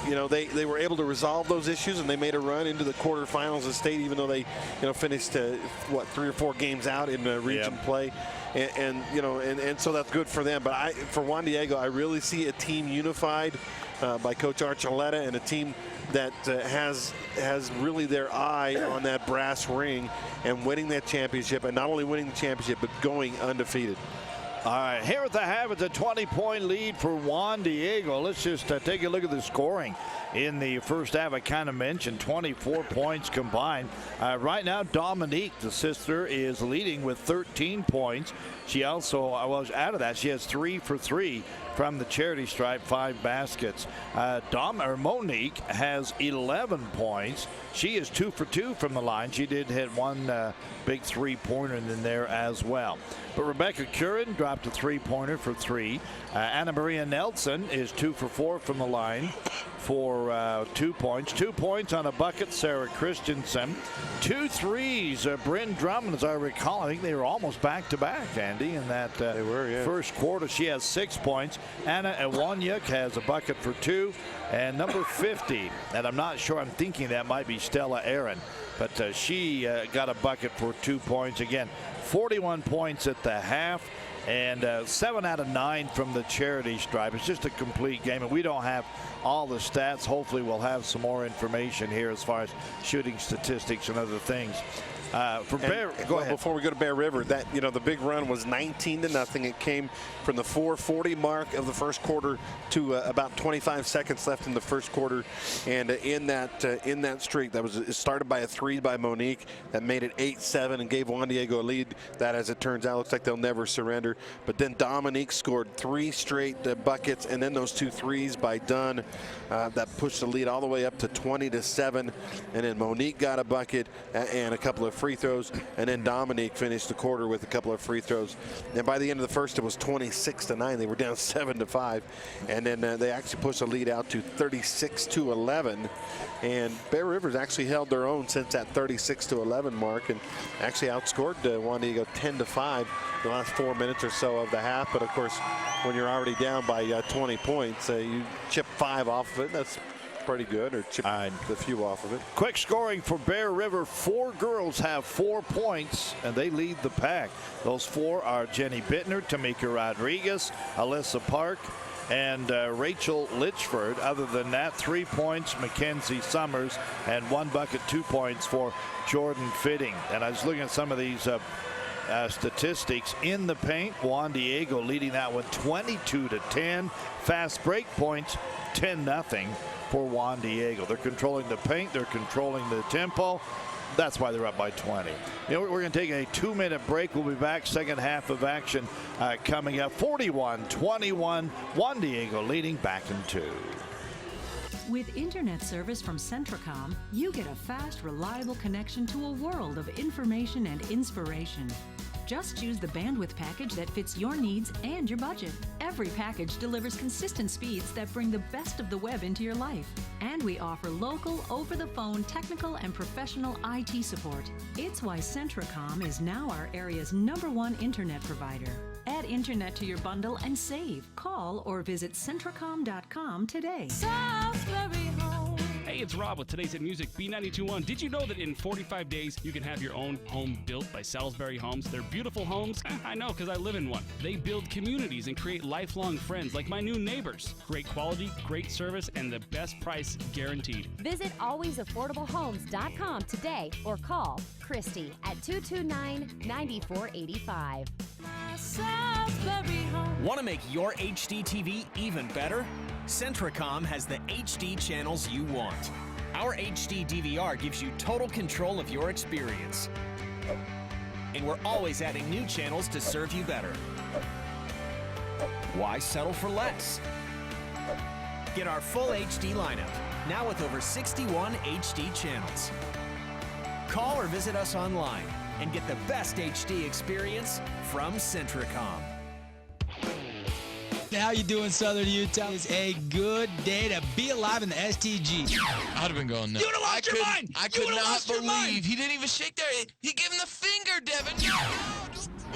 you know, they were able to resolve those issues, and they made a run into the quarterfinals of state, even though they, you know, finished, 3 or 4 games out in region play. And you know, and so that's good for them. But for Juan Diego, I really see a team unified by Coach Archuleta, and a team that has really their eye on that brass ring and winning that championship, and not only winning the championship, but going undefeated. All right, here at the half, it's a 20-point lead for Juan Diego. Let's just take a look at the scoring in the first half. I kind of mentioned 24 points combined. Right now, Dominique, the sister, is leading with 13 points. She also, well, out of that, she has 3 for 3 from the charity stripe, 5 baskets. Monique has 11 points. She is 2 for 2 from the line. She did hit one big 3-pointer in there as well. But Rebecca Curran dropped a 3-pointer for 3. Anna Maria Nelson is 2 for 4 from the line for 2 points. 2 points on a bucket, Sarah Christensen. 2 threes, Bryn Drummond, as I recall. I think they were almost back-to-back, Andy, in that they were, yeah. First quarter. She has 6 points. Anna Iwanyuk has a bucket for 2. And number 50, and I'm not sure, I'm thinking that might be Stella Aaron, but she got a bucket for 2 points. Again, 41 points at the half, and 7 out of 9 from the charity stripe. It's just a complete game, and we don't have all the stats. Hopefully we'll have some more information here as far as shooting statistics and other things. Go ahead. Before we go to Bear River, that, you know, the big run was 19-0. It came from the 4:40 mark of the first quarter to about 25 seconds left in the first quarter, and in that streak, it started by a 3 by Monique that made it 8-7 and gave Juan Diego a lead. That, as it turns out, looks like they'll never surrender. But then Dominique scored 3 straight buckets, and then those 2 threes by Dunn that pushed the lead all the way up to 20-7. And then Monique got a bucket and a couple of free throws, and then Dominique finished the quarter with a couple of free throws. And by the end of the first, it was 26-9. They were down 7-5, and then they actually pushed the lead out to 36-11. And Bear River's actually held their own since that 36-11 mark, and actually outscored Juan Diego 10-5 the last 4 minutes or so of the half. But of course, when you're already down by 20 points, you chip 5 off of it. That's pretty good, or chip the few off of it. Quick scoring for Bear River. 4 girls have 4 points, and they lead the pack. Those 4 are Jenny Bittner, Tamika Rodriguez, Alyssa Park, and Rachel Litchford. Other than that, 3 points, Mackenzie Summers, and 1 bucket, 2 points for Jordan Fitting. And I was looking at some of these statistics in the paint. Juan Diego leading that one 22-10. Fast break points, 10-0 for Juan Diego. They're controlling the paint. They're controlling the tempo. That's why they're up by 20. You know, we're going to take a 2-minute break. We'll be back. Second half of action coming up. 41-21. Juan Diego leading back in 2. With internet service from Centracom, you get a fast, reliable connection to a world of information and inspiration. Just choose the bandwidth package that fits your needs and your budget. Every package delivers consistent speeds that bring the best of the web into your life. And we offer local, over-the-phone, technical, and professional IT support. It's why Centracom is now our area's #1 internet provider. Add internet to your bundle and save. Call or visit Centracom.com today. Hey, it's Rob with Today's Hit Music, B92.1. Did you know that in 45 days you can have your own home built by Salisbury Homes? They're beautiful homes. I know because I live in one. They build communities and create lifelong friends like my new neighbors. Great quality, great service, and the best price guaranteed. Visit alwaysaffordablehomes.com today or call Christy at 229-9485. Want to make your HD TV even better? Centracom has the HD channels you want. Our HD DVR gives you total control of your experience. And we're always adding new channels to serve you better. Why settle for less? Get our full HD lineup, now with over 61 HD channels. Call or visit us online and get the best HD experience from Centracom. How you doing, Southern Utah? It's a good day to be alive in the STG. I'd have been going nuts. You would have lost your mind! I could not believe he didn't even shake there. He gave him the finger, Devin.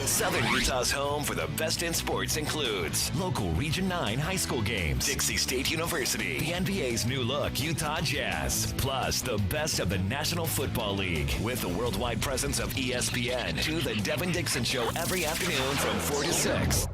Southern Utah's home for the best in sports includes local Region 9 high school games, Dixie State University, the NBA's new look, Utah Jazz, plus the best of the National Football League with the worldwide presence of ESPN. To the Devin Dixon Show every afternoon from 4 to 6.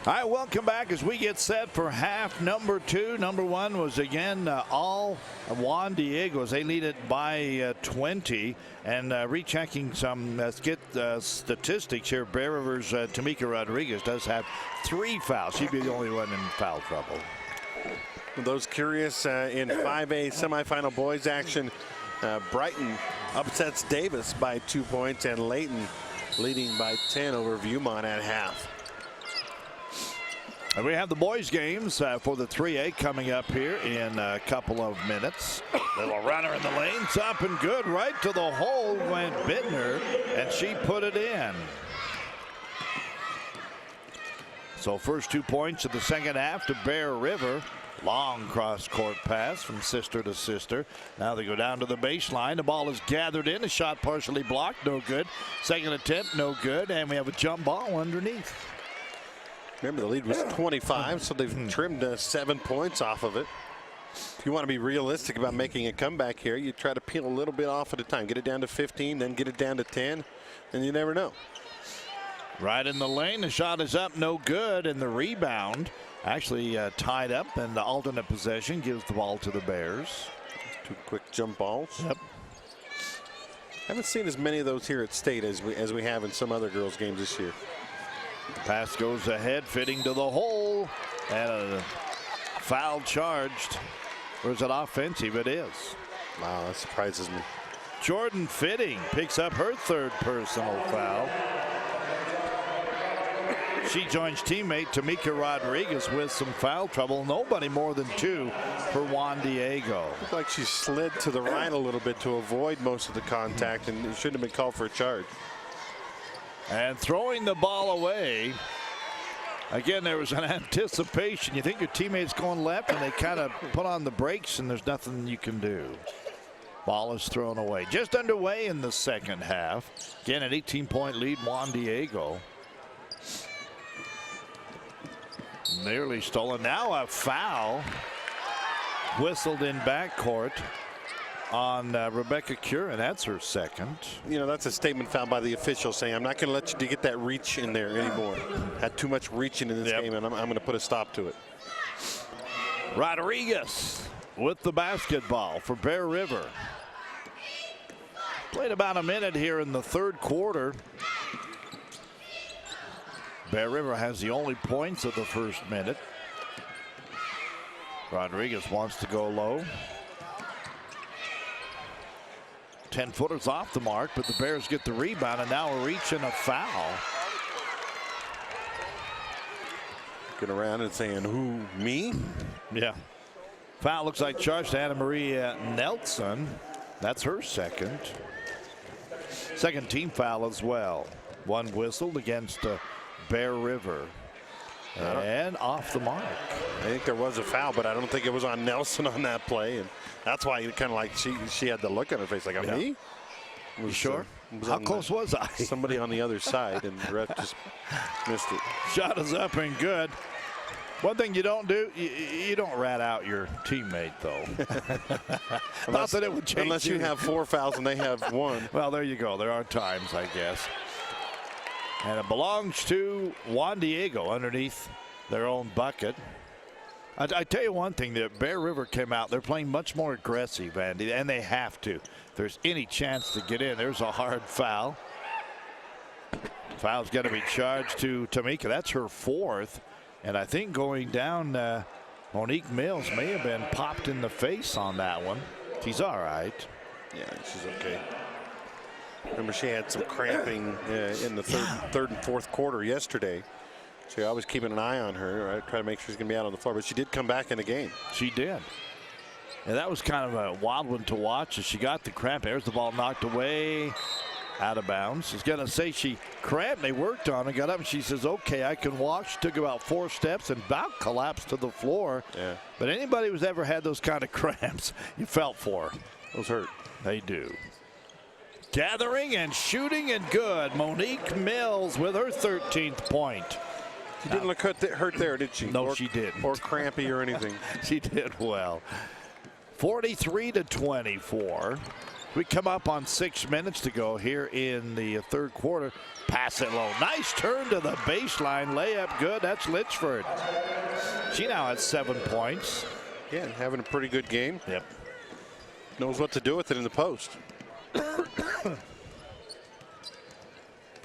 All right, welcome back as we get set for half number 2. Number 1 was again all Juan Diego's. They lead it by 20. And rechecking some statistics here, Bear River's Tamika Rodriguez does have 3 fouls. She'd be the only one in foul trouble. For those curious, in 5A semifinal boys action, Brighton upsets Davis by 2 points, and Layton leading by 10 over Viewmont at half. And we have the boys games for the 3A coming up here in a couple of minutes. Little runner in the lanes, up and good. Right to the hole went Bittner, and she put it in. So first 2 points of the second half to Bear River. Long cross-court pass from sister to sister. Now they go down to the baseline. The ball is gathered in. A shot partially blocked, no good. Second attempt, no good. And we have a jump ball underneath. Remember, the lead was 25, so they've trimmed 7 points off of it. If you want to be realistic about making a comeback here, you try to peel a little bit off at a time. Get it down to 15, then get it down to 10, and you never know. Right in the lane. The shot is up, no good, and the rebound actually tied up, and the alternate possession gives the ball to the Bears. 2 quick jump balls. Yep. Haven't seen as many of those here at State as we have in some other girls' games this year. Pass goes ahead, fitting to the hole, and a foul charged. Or is it offensive? It is. Wow, that surprises me. Jordan Fitting picks up her 3rd personal foul. She joins teammate Tamika Rodriguez with some foul trouble. Nobody more than 2 for Juan Diego. Looked like she slid to the right a little bit to avoid most of the contact, and it shouldn't have been called for a charge. And throwing the ball away. Again, there was an anticipation. You think your teammate's going left, and they kind of put on the brakes, and there's nothing you can do. Ball is thrown away. Just underway in the second half. Again, an 18-point lead, Juan Diego. Nearly stolen. Now a foul. Whistled in backcourt on Rebecca Curran. That's her 2nd. You know, that's a statement found by the official saying, I'm not going to let you get that reach in there anymore. Had too much reaching in this game, and I'm going to put a stop to it. Rodriguez with the basketball for Bear River. Played about a minute here in the 3rd quarter. Bear River has the only points of the first minute. Rodriguez wants to go low. 10-footers off the mark, but the Bears get the rebound, and now a reach and a foul. Looking around and saying, who, me? Yeah. Foul looks like charged to Anna Maria Nelson. That's her second team foul as well. One whistled against Bear River. And off the mark. I think there was a foul, but I don't think it was on Nelson on that play. And that's why you kind of like she had the look on her face like, on me? You sure? How close was I? Somebody on the other side, and the ref just missed it. Shot is up and good. One thing you don't do, you don't rat out your teammate, though. Not that it would change. Unless you have 4 fouls and they have 1. Well, there you go. There are times, I guess. And it belongs to Juan Diego underneath their own bucket. I tell you one thing, that Bear River came out. They're playing much more aggressive, Andy, and they have to. If there's any chance to get in, there's a hard foul. Foul's going to be charged to Tamika. That's her 4th. And I think going down, Monique Mills may have been popped in the face on that one. She's all right. Yeah, she's okay. Remember, she had some cramping in the third and fourth quarter yesterday. So you're always keeping an eye on her, right? Try to make sure she's going to be out on the floor. But she did come back in the game. She did. And that was kind of a wild one to watch as she got the cramp. There's the ball knocked away. Out of bounds. She's going to say she cramped. They worked on it, got up, and she says, okay, I can walk. She took about 4 steps and about collapsed to the floor. Yeah. But anybody who's ever had those kind of cramps, you felt for her. Those hurt. They do. Gathering and shooting and good. Monique Mills with her 13th point. She didn't look hurt there, did she? No, she didn't. Or crampy or anything. She did well. 43-24. We come up on 6 minutes to go here in the third quarter. Pass it low. Nice turn to the baseline. Layup good. That's Litchford. She now has 7 points. Yeah, having a pretty good game. Yep. Knows what to do with it in the post.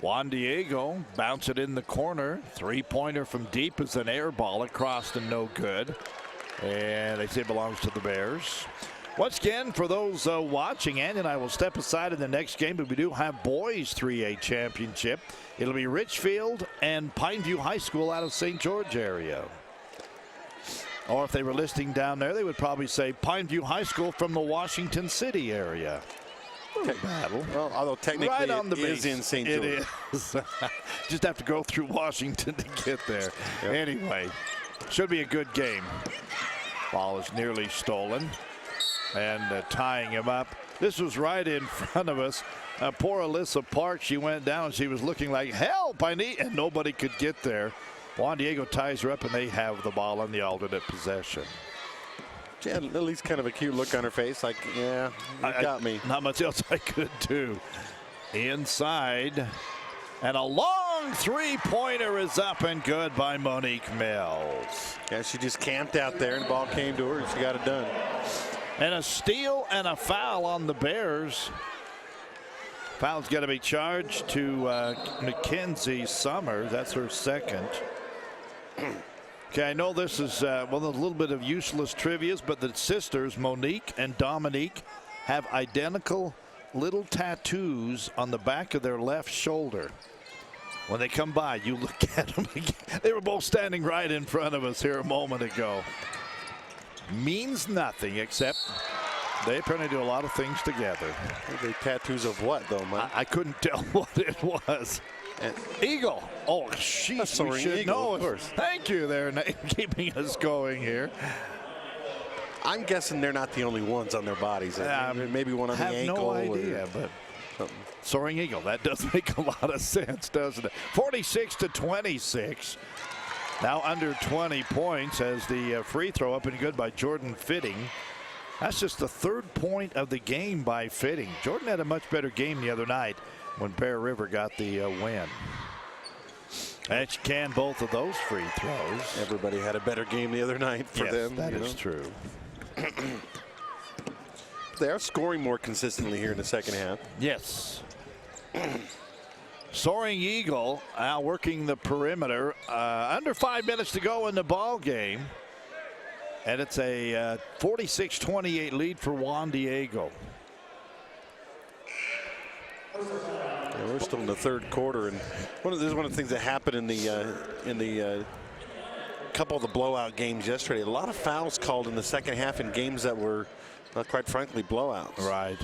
Juan Diego bounce it in the corner. 3-pointer from deep is an air ball across and no good. And they say it belongs to the Bears. Once again, for those watching, Andy and I will step aside in the next game, but we do have boys 3A championship. It'll be Richfield and Pineview High School out of St. George area. Or if they were listing down there, they would probably say Pineview High School from the Washington City area. Battle. Well, although technically right on the is in St. George. It is. Just have to go through Washington to get there. Yep. Anyway, should be a good game. Ball is nearly stolen. And tying him up. This was right in front of us. Poor Alyssa Park, she went down. She was looking like, help, I need, and nobody could get there. Juan Diego ties her up, and they have the ball on the alternate possession. She had at least kind of a cute look on her face, like, yeah, you got me. Not much else I could do. Inside. And a long 3-pointer is up and good by Monique Mills. Yeah, she just camped out there, and the ball came to her, and she got it done. And a steal and a foul on the Bears. Foul's going to be charged to Mackenzie Summers. That's her second. Okay, I know this is well, a little bit of useless trivias, but the sisters, Monique and Dominique, have identical little tattoos on the back of their left shoulder. When they come by, you look at them again. They were both standing right in front of us here a moment ago. Means nothing, except they apparently do a lot of things together. They tattoos of what, though, Mike? I couldn't tell what it was. Eagle. Oh, sheesh, we should know. Of course. Thank you there, keeping us going here. I'm guessing they're not the only ones on their bodies. Maybe one on the ankle. I have no idea, but soaring eagle. That does make a lot of sense, doesn't it? 46-26. Now under 20 points as the free throw up and good by Jordan Fitting. That's just the 3rd point of the game by Fitting. Jordan had a much better game the other night when Bear River got the win. And she can both of those free throws. Everybody had a better game the other night for them. That is true. They are scoring more consistently here in the second half. Yes. Soaring Eagle now working the perimeter. Under 5 minutes to go in the ball game. And it's a 46-28 lead for Juan Diego. Yeah, we're still in the third quarter, and this is one of the things that happened in the couple of the blowout games yesterday. A lot of fouls called in the second half in games that were, quite frankly, blowouts. Right.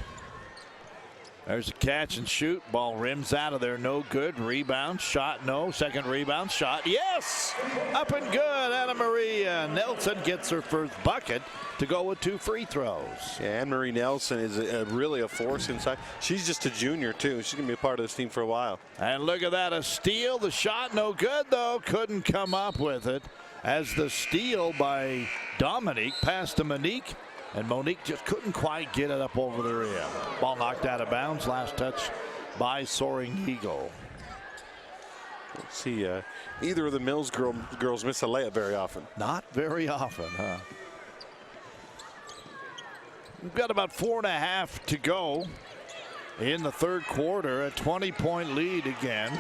There's a catch and shoot. Ball rims out of there. No good. Rebound. Shot. No. Second rebound. Shot. Yes. Up and good. Anna Maria Nelson gets her first bucket to go with 2 free throws. Yeah, Anna Marie Nelson is really a force inside. She's just a junior, too. She's going to be a part of this team for a while. And look at that. A steal. The shot no good, though. Couldn't come up with it. As the steal by Dominique passed to Monique. And Monique just couldn't quite get it up over the rim. Ball knocked out of bounds. Last touch by Soaring Eagle. Let's see, either of the Mills girls miss a layup very often. Not very often, huh? We've got about 4.5 to go in the third quarter. A 20-point lead again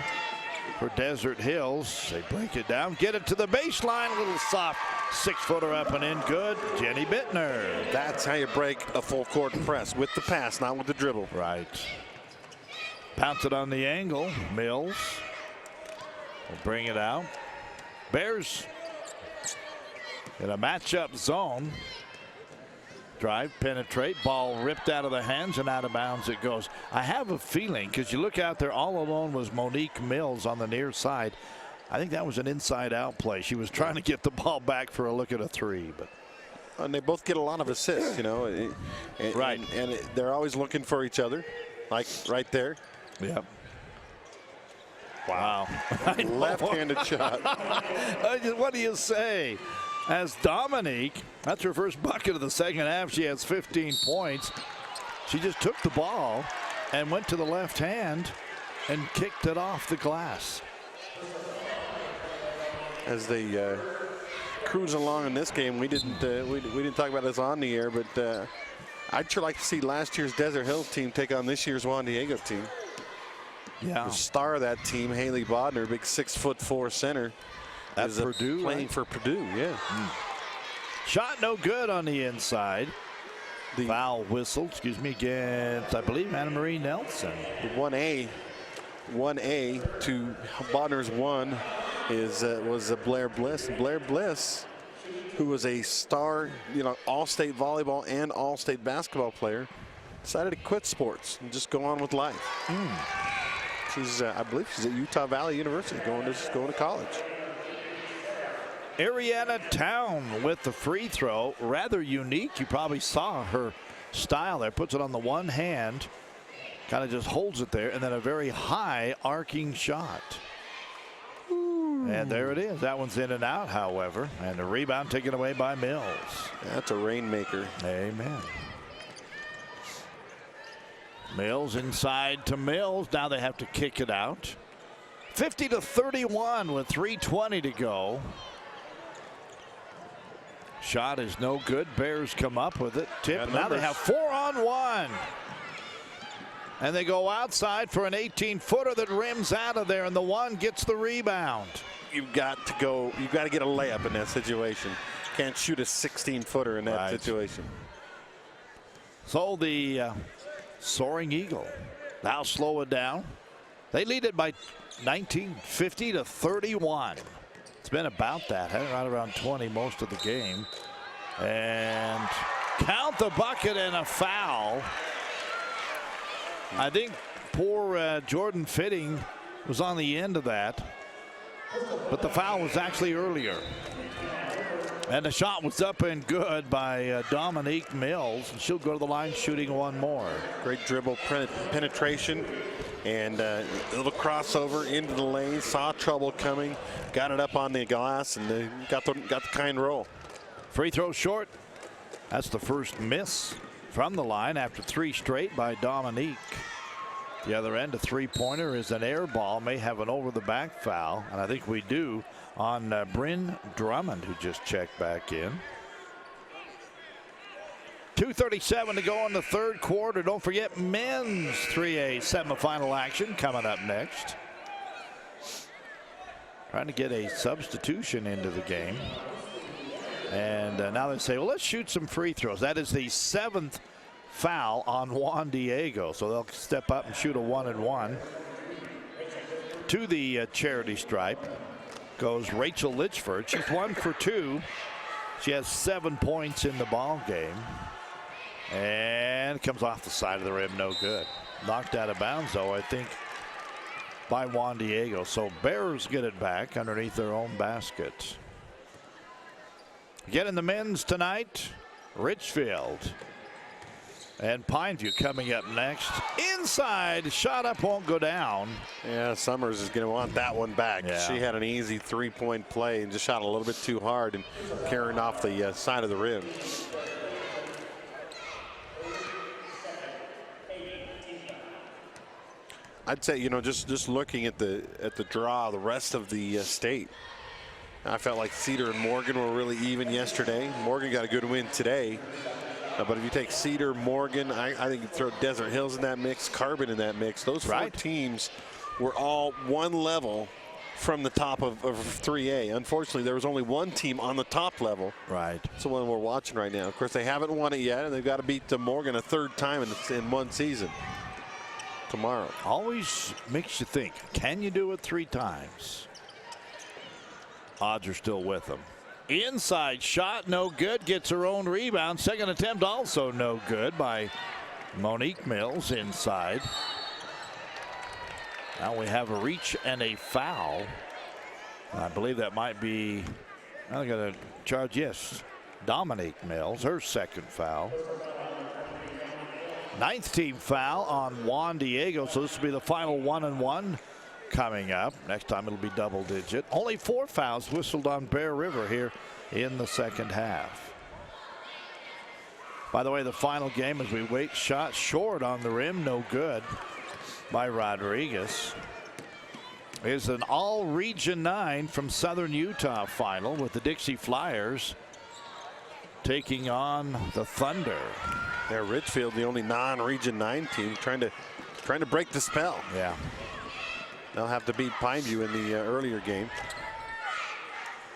for Desert Hills. They break it down, get it to the baseline. A little soft 6-footer up and in. Good. Jenny Bittner. That's how you break a full court press, with the pass, not with the dribble. Right. Pounce it on the angle. Mills will bring it out. Bears in a matchup zone. Drive, penetrate, ball ripped out of the hands and out of bounds it goes. I have a feeling, because you look out there, all alone was Monique Mills on the near side. I think that was an inside-out play. She was trying to get the ball back for a look at a 3, but. And they both get a lot of assists, you know. Right. And they're always looking for each other, like right there. Yep. Wow. Left-handed shot. What do you say? As Dominique, that's her first bucket of the second half. She has 15 points. She just took the ball and went to the left hand and kicked it off the glass. As they cruise along in this game, we didn't talk about this on the air, but I'd sure like to see last year's Desert Hills team take on this year's Juan Diego team. Yeah. The star of that team, Haley Bodner, big 6'4" center. At Purdue, playing for Purdue, yeah. Shot no good on the inside. The foul whistle, against, I believe, Anna Marie Nelson. The 1A to Bodner's 1 was Blair Bliss. Blair Bliss, who was a star, all-state volleyball and all-state basketball player, decided to quit sports and just go on with life. She's, I believe, she's at Utah Valley University, going to college. Ariana Town with the free throw. Rather unique. You probably saw her style there. Puts it on the one hand, kind of just holds it there, and then a very high arcing shot. And there it is. That one's in and out, however. And the rebound taken away by Mills. That's a rainmaker. Amen. Mills inside to Mills. Now they have to kick it out. 50-31 with 3:20 to go. Shot is no good. Bears come up with it. Tip. Now they have 4-on-1. And they go outside for an 18-footer that rims out of there, and the one gets the rebound. You've got to get a layup in that situation. Can't shoot a 16-footer in that situation. So the Soaring Eagle now slow it down. They lead it by 19, 50-31. It's been about that, right around 20 most of the game. And count the bucket and a foul. I think poor Jordan Fitting was on the end of that, but the foul was actually earlier. And the shot was up and good by Dominique Mills. She'll go to the line shooting one more. Great dribble penetration. And a little crossover into the lane, saw trouble coming, got it up on the glass, and got the kind roll. Free throw short. That's the first miss from the line after 3 straight by Dominique. The other end, a 3-pointer is an air ball, may have an over-the-back foul, and I think we do on Bryn Drummond, who just checked back in. 2:37 to go in the third quarter. Don't forget men's 3A semifinal action coming up next. Trying to get a substitution into the game. And now they say, well, let's shoot some free throws. That is the 7th foul on Juan Diego. So they'll step up and shoot a 1-and-1 to the charity stripe. goes Rachel Litchford. She's 1 for 2. She has 7 points in the ball game. And comes off the side of the rim, no good. Knocked out of bounds, though, I think, by Juan Diego. So Bears get it back underneath their own basket. Again in the men's tonight, Richfield and Pineview coming up next. Inside, shot up, won't go down. Yeah, Summers is going to want that one back. Yeah. She had an easy 3-point play and just shot a little bit too hard and carrying off the side of the rim. I'd say, you know, just looking at the draw, the rest of the state, I felt like Cedar and Morgan were really even yesterday. Morgan got a good win today. But if you take Cedar, Morgan, I think you throw Desert Hills in that mix, Carbon in that mix. Those four teams were all one level from the top of 3A. Unfortunately, there was only one team on the top level. Right. It's the one we're watching right now. Of course, they haven't won it yet, and they've got to beat Morgan a third time in one season tomorrow. Always makes you think, can you do it 3 times? Odds are still with them. Inside shot, no good. Gets her own rebound. Second attempt also no good by Monique Mills inside. Now we have a reach and a foul. I believe that might be, I'm going to charge, yes, Dominique Mills, her second foul. 9th team foul on Juan Diego, so this will be the final 1-and-1 coming up. Next time it'll be double digit. Only 4 fouls whistled on Bear River here in the second half. By the way, the final game as we wait, shot short on the rim, no good by Rodriguez. Is an all Region 9 from Southern Utah final with the Dixie Flyers taking on the Thunder. Yeah, Richfield, the only non-Region 9 team, trying to break the spell. Yeah. They'll have to beat Pineview in the earlier game.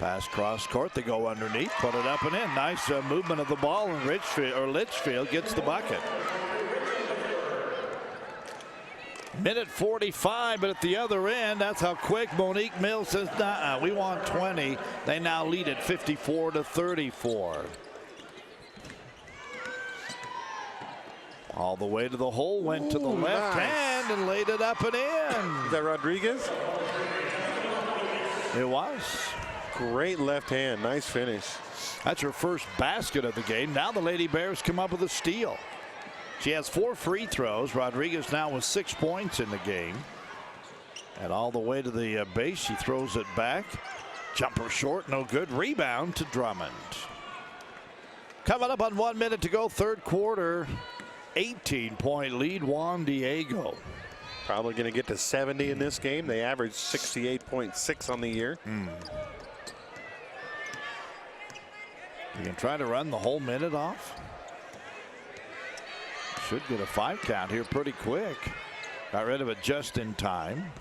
Pass cross court, they go underneath, put it up and in. Nice movement of the ball, and Litchfield gets the bucket. Minute 45, but at the other end, that's how quick Monique Mills says, nah, we want 20. They now lead at 54-34. All the way to the hole, went to the left hand and laid it up and in. Is that Rodriguez? It was. Great left hand, nice finish. That's her first basket of the game. Now the Lady Bears come up with a steal. She has 4 free throws. Rodriguez now with 6 points in the game. And all the way to the base, she throws it back. Jumper short, no good. Rebound to Drummond. Coming up on 1 minute to go, third quarter. 18-point lead, Juan Diego. Probably going to get to 70 in this game. They averaged 68.6 on the year. You can try to run the whole minute off. Should get a 5 count here pretty quick. Got rid of it just in time.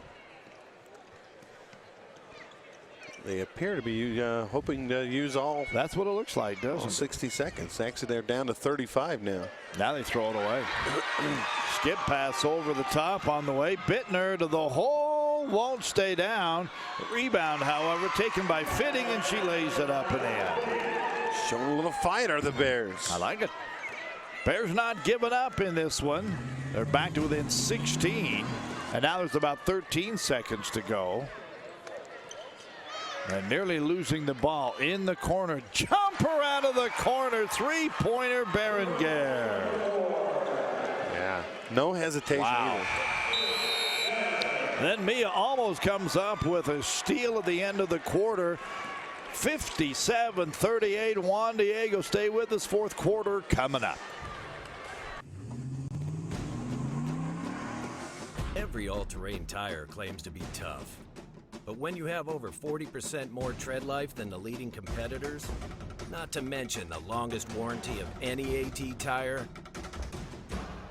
They appear to be hoping to use all. That's what it looks like, doesn't it? 60 seconds. Actually, they're down to 35 now. Now they throw it away. Skip pass over the top on the way. Bittner to the hole. Won't stay down. Rebound, however, taken by Fitting, and she lays it up and in. Showing a little fight are the Bears. I like it. Bears not giving up in this one. They're back to within 16. And now there's about 13 seconds to go. And nearly losing the ball in the corner. Jumper out of the corner. 3-pointer Berenguer. Yeah, no hesitation either. Then Mia almost comes up with a steal at the end of the quarter. 57-38. Juan Diego, stay with us. Fourth quarter coming up. Every all-terrain tire claims to be tough. But when you have over 40% more tread life than the leading competitors, not to mention the longest warranty of any AT tire,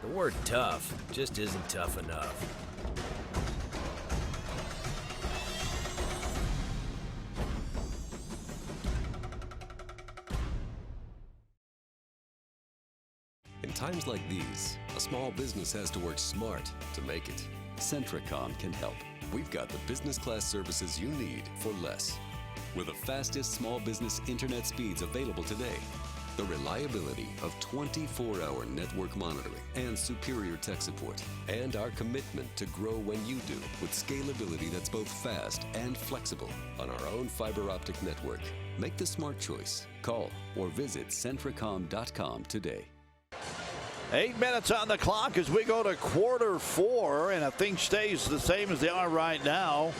the word tough just isn't tough enough. In times like these, a small business has to work smart to make it. Centricom can help. We've got the business class services you need for less. With the fastest small business internet speeds available today, the reliability of 24-hour network monitoring and superior tech support, and our commitment to grow when you do with scalability that's both fast and flexible on our own fiber optic network. Make the smart choice. Call or visit Centricom.com today. 8 minutes on the clock as we go to quarter 4, and if things stays the same as they are right now,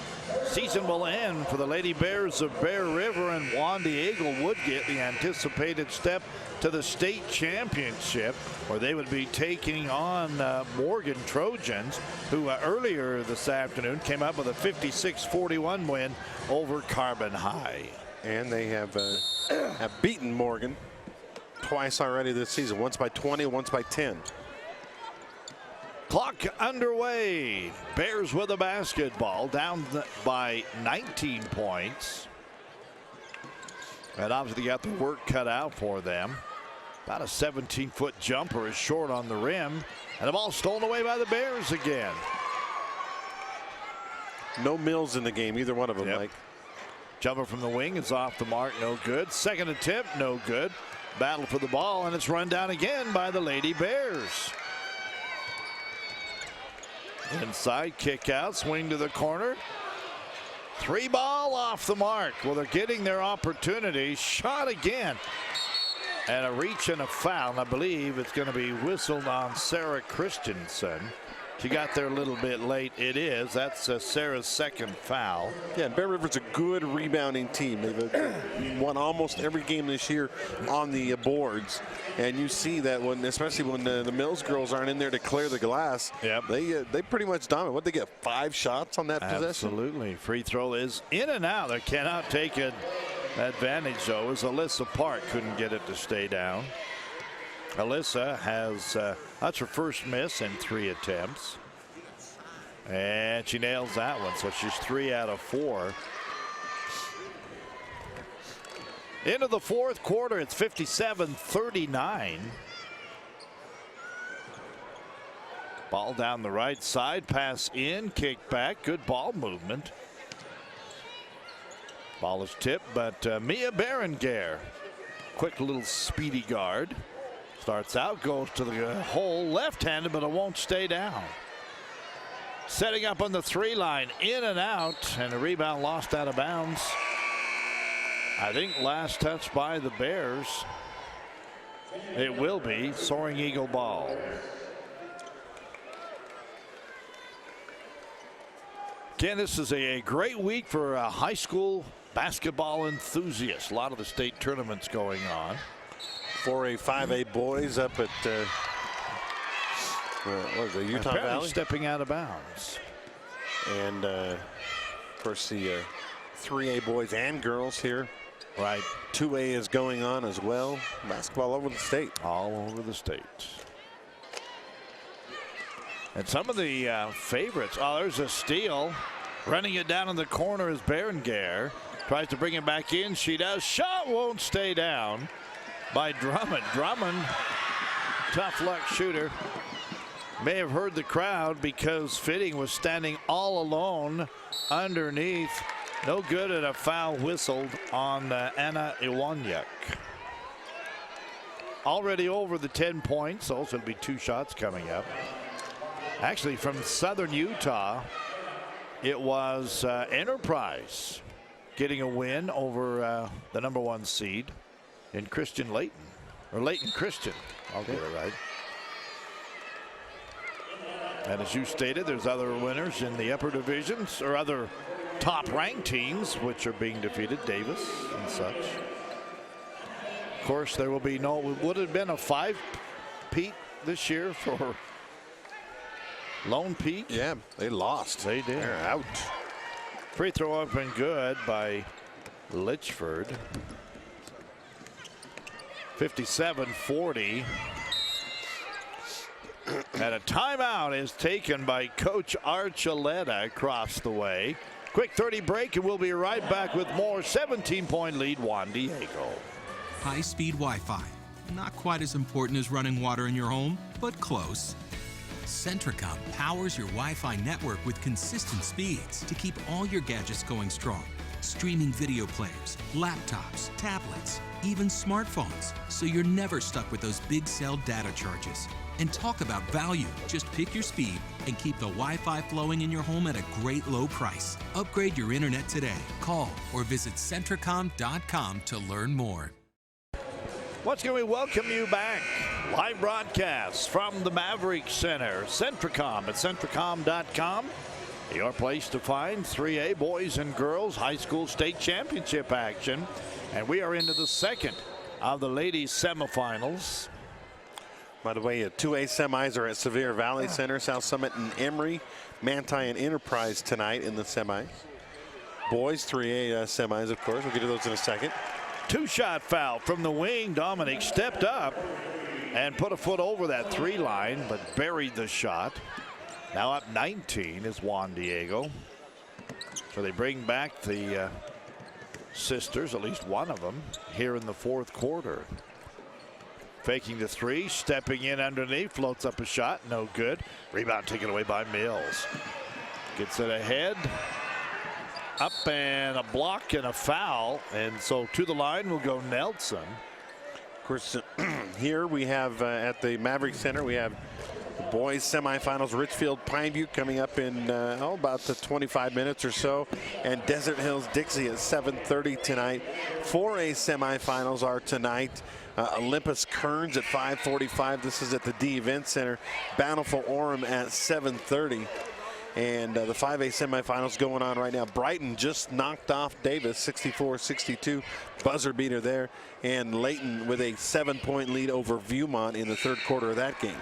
season will end for the Lady Bears of Bear River, and Juan Diego would get the anticipated step to the state championship, where they would be taking on Morgan Trojans, who earlier this afternoon came up with a 56-41 win over Carbon High. And they have beaten Morgan twice already this season, once by 20, once by 10. Clock underway. Bears with a basketball, down by 19 points. And obviously got the work cut out for them. About a 17-foot jumper is short on the rim, and the ball stolen away by the Bears again. No Mills in the game, either one of them, Mike. Jumper from the wing is off the mark, no good. Second attempt, no good. Battle for the ball, and it's run down again by the Lady Bears. Inside kick out, swing to the corner. 3 ball off the mark. Well, they're getting their opportunity. Shot again. And a reach and a foul. And I believe it's going to be whistled on Sarah Christensen. She got there a little bit late. It is. That's Sarah's second foul. Yeah, Bear River's a good rebounding team. They've won almost every game this year on the boards. And you see that when, especially when the Mills girls aren't in there to clear the glass, they pretty much dominate. What, they get 5 shots on that possession? Absolutely. Free throw is in and out. They cannot take an advantage, though, as Alyssa Park couldn't get it to stay down. Alyssa has, that's her first miss in 3 attempts. And she nails that one, so she's 3 out of 4. Into the fourth quarter, it's 57-39. Ball down the right side, pass in, kick back, good ball movement. Ball is tipped, but Mia Berenguer, quick little speedy guard. Starts out, goes to the hole, left-handed, but it won't stay down. Setting up on the 3 line, in and out, and a rebound lost out of bounds. I think last touch by the Bears. It will be. Soaring Eagle ball. Again, this is a great week for high school basketball enthusiasts. A lot of the state tournaments going on. For a 5A boys up at what is it, Utah Apparently Valley? Stepping out of bounds. And of course the 3A boys and girls here. Right. 2A is going on as well. Basketball all over the state. All over the state. And some of the favorites. Oh, there's a steal. Running it down in the corner is Berenguer. Tries to bring it back in. She does. Shot won't stay down by Drummond. Drummond, tough luck shooter. May have heard the crowd because Fitting was standing all alone underneath. No good, and a foul whistled on Anna Iwanyuk. Already over the 10 points. Also, it'll be 2 shots coming up. Actually, from Southern Utah, it was Enterprise getting a win over the #1 seed in Christian Layton, or Layton Christian. I'll get it right. And as you stated, there's other winners in the upper divisions, or other top-ranked teams, which are being defeated, Davis and such. Of course, there will be no, would have been a 5-peat this year for Lone Peak. Yeah, they lost. They did. They're out. Free throw up and good by Litchford. 57-40. And a timeout is taken by Coach Archuleta across the way. Quick 30 break, and we'll be right back with more. 17-point lead, Juan Diego. High-speed Wi-Fi. Not quite as important as running water in your home, but close. Centricom powers your Wi-Fi network with consistent speeds to keep all your gadgets going strong. Streaming video players, laptops, tablets, even smartphones, so you're never stuck with those big cell data charges. And talk about value. Just pick your speed and keep the Wi-Fi flowing in your home at a great low price. Upgrade your internet today. Call or visit Centricom.com to learn more. Once again, we welcome you back. Live broadcast from the Maverick Center. Centricom at Centricom.com. Your place to find 3A boys and girls high school state championship action. And we are into the second of the ladies semifinals. By the way, 2A semis are at Sevier Valley Center, South Summit and Emory, Manti and Enterprise tonight in the semis. Boys 3A semis, of course. We'll get to those in a second. Two-shot foul from the wing. Dominic stepped up and put a foot over that 3 line, but buried the shot. Now up 19 is Juan Diego. So they bring back the sisters, at least one of them, here in the fourth quarter. Faking the 3, stepping in underneath, floats up a shot, no good. Rebound taken away by Mills. Gets it ahead. Up and a block and a foul. And so to the line will go Nelson. Of course, here we have at the Maverick Center, we have the boys semifinals, Richfield Pineview coming up in about the 25 minutes or so, and Desert Hills Dixie at 7:30 tonight. 4A semifinals are tonight. Olympus Kearns at 5:45. This is at the D Event Center. Bountiful Orem at 7:30. And the 5A semifinals going on right now. Brighton just knocked off Davis 64-62. Buzzer beater there. And Layton with a 7-point lead over Viewmont in the third quarter of that game.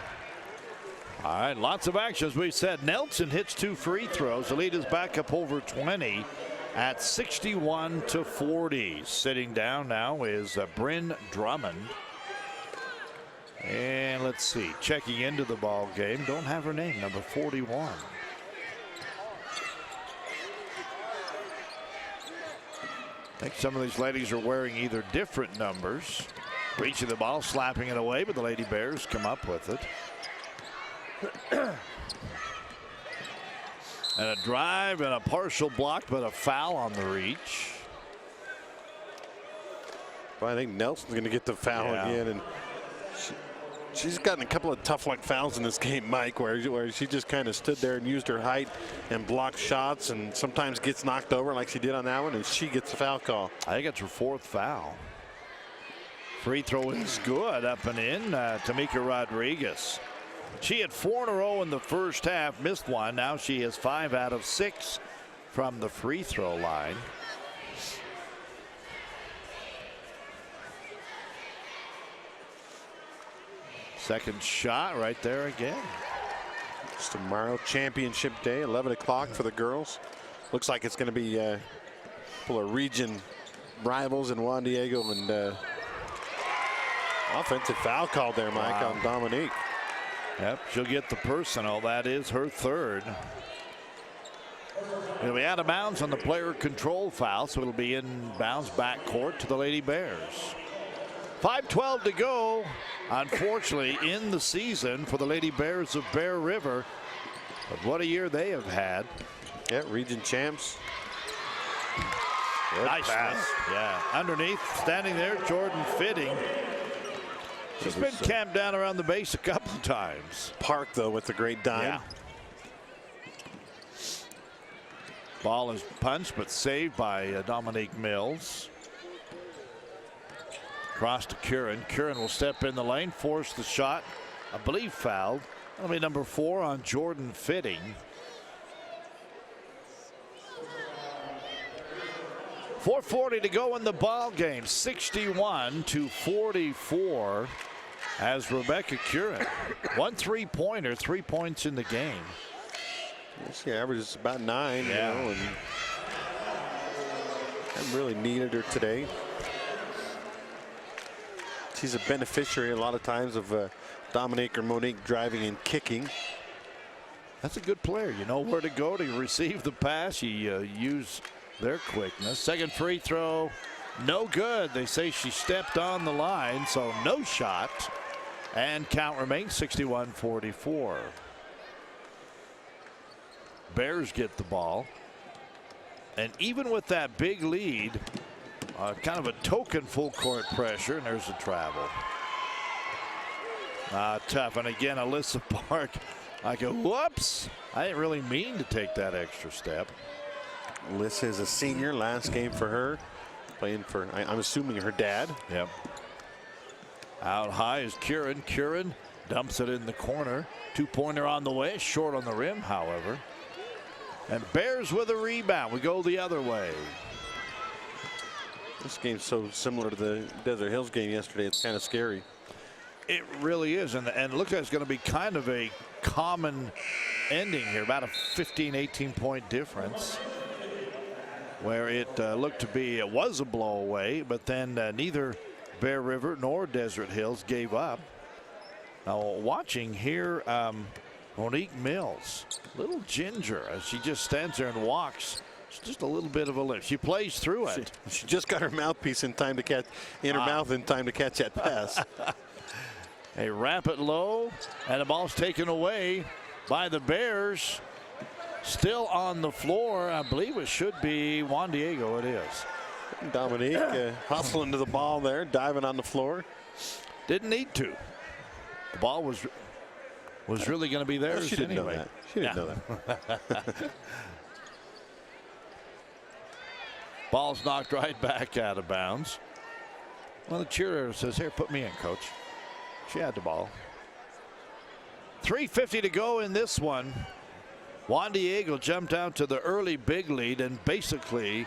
All right, lots of action. As we said, Nelson hits 2 free throws. The lead is back up over 20 at 61-40. Sitting down now is Bryn Drummond. And let's see, checking into the ball game. Don't have her name, number 41. I think some of these ladies are wearing either different numbers. Reaching the ball, slapping it away, but the Lady Bears come up with it. And a drive and a partial block, but a foul on the reach. Well, I think Nelson's going to get the foul again. And she's gotten a couple of tough luck fouls in this game, Mike, where she just kind of stood there and used her height and blocked shots and sometimes gets knocked over like she did on that one, and she gets the foul call. I think it's her 4th foul. Free throw is good, up and in. Tamika Rodriguez. She had 4 in a row in the first half, missed one. Now she has 5 out of 6 from the free throw line. Second shot right there again. It's tomorrow, championship day, 11 o'clock for the girls. Looks like it's going to be full of region rivals in Juan Diego, and offensive foul called there, Mike, on Dominique. Yep, she'll get the personal. That is her 3rd. It'll be out of bounds on the player control foul, so it'll be in bounds backcourt to the Lady Bears. 5:12 to go, unfortunately, in the season for the Lady Bears of Bear River. But what a year they have had. Yeah, region champs. Good nice pass. Yeah, underneath, standing there, Jordan Fitting. She's been camped down around the base a couple of times. Park, though, with the great dime. Yeah. Ball is punched, but saved by Dominique Mills. Cross to Curran. Curran will step in the lane, force the shot. I believe fouled. That'll be number 4 on Jordan Fitting. .440 to go in the ball game. 61-44 as Rebecca Curran. 1 3-pointer, 3 points in the game. She averages about 9. Yeah. You know, and I really needed her today. She's a beneficiary a lot of times of Dominique or Monique driving and kicking. That's a good player. You know where to go to receive the pass. You use their quickness. Second free throw, no good. They say she stepped on the line, so no shot. And count remains 61-44. Bears get the ball. And even with that big lead, kind of a token full court pressure, and there's a travel. Tough. And again, Alyssa Park, I go, whoops. I didn't really mean to take that extra step. Alyssa is a senior, last game for her. Playing for, I'm assuming, her dad. Yep. Out high is Curran. Curran dumps it in the corner. 2-pointer on the way, short on the rim, however. And Bears with a rebound. We go the other way. This game's so similar to the Desert Hills game yesterday, it's kind of scary. It really is, and it looks like it's going to be kind of a common ending here, about a 15-18 point difference, where it looked to be, it was a blowaway, but then neither Bear River nor Desert Hills gave up. Now watching here, Monique Mills, little ginger, as she just stands there and walks. It's just a little bit of a lift. She plays through it. She just got her mouthpiece in time to catch, in her mouth in time to catch that pass. A rapid low, and the ball's taken away by the Bears. Still on the floor. I believe it should be Juan Diego. It is. Dominique hustling to the ball there, diving on the floor. Didn't need to. The ball was really going to be theirs she didn't anyway. know that. She didn't know that. Ball's knocked right back out of bounds. Well, the cheerleader says, here, put me in, coach. She had the ball. 3:50 to go in this one. Juan Diego jumped out to the early big lead and basically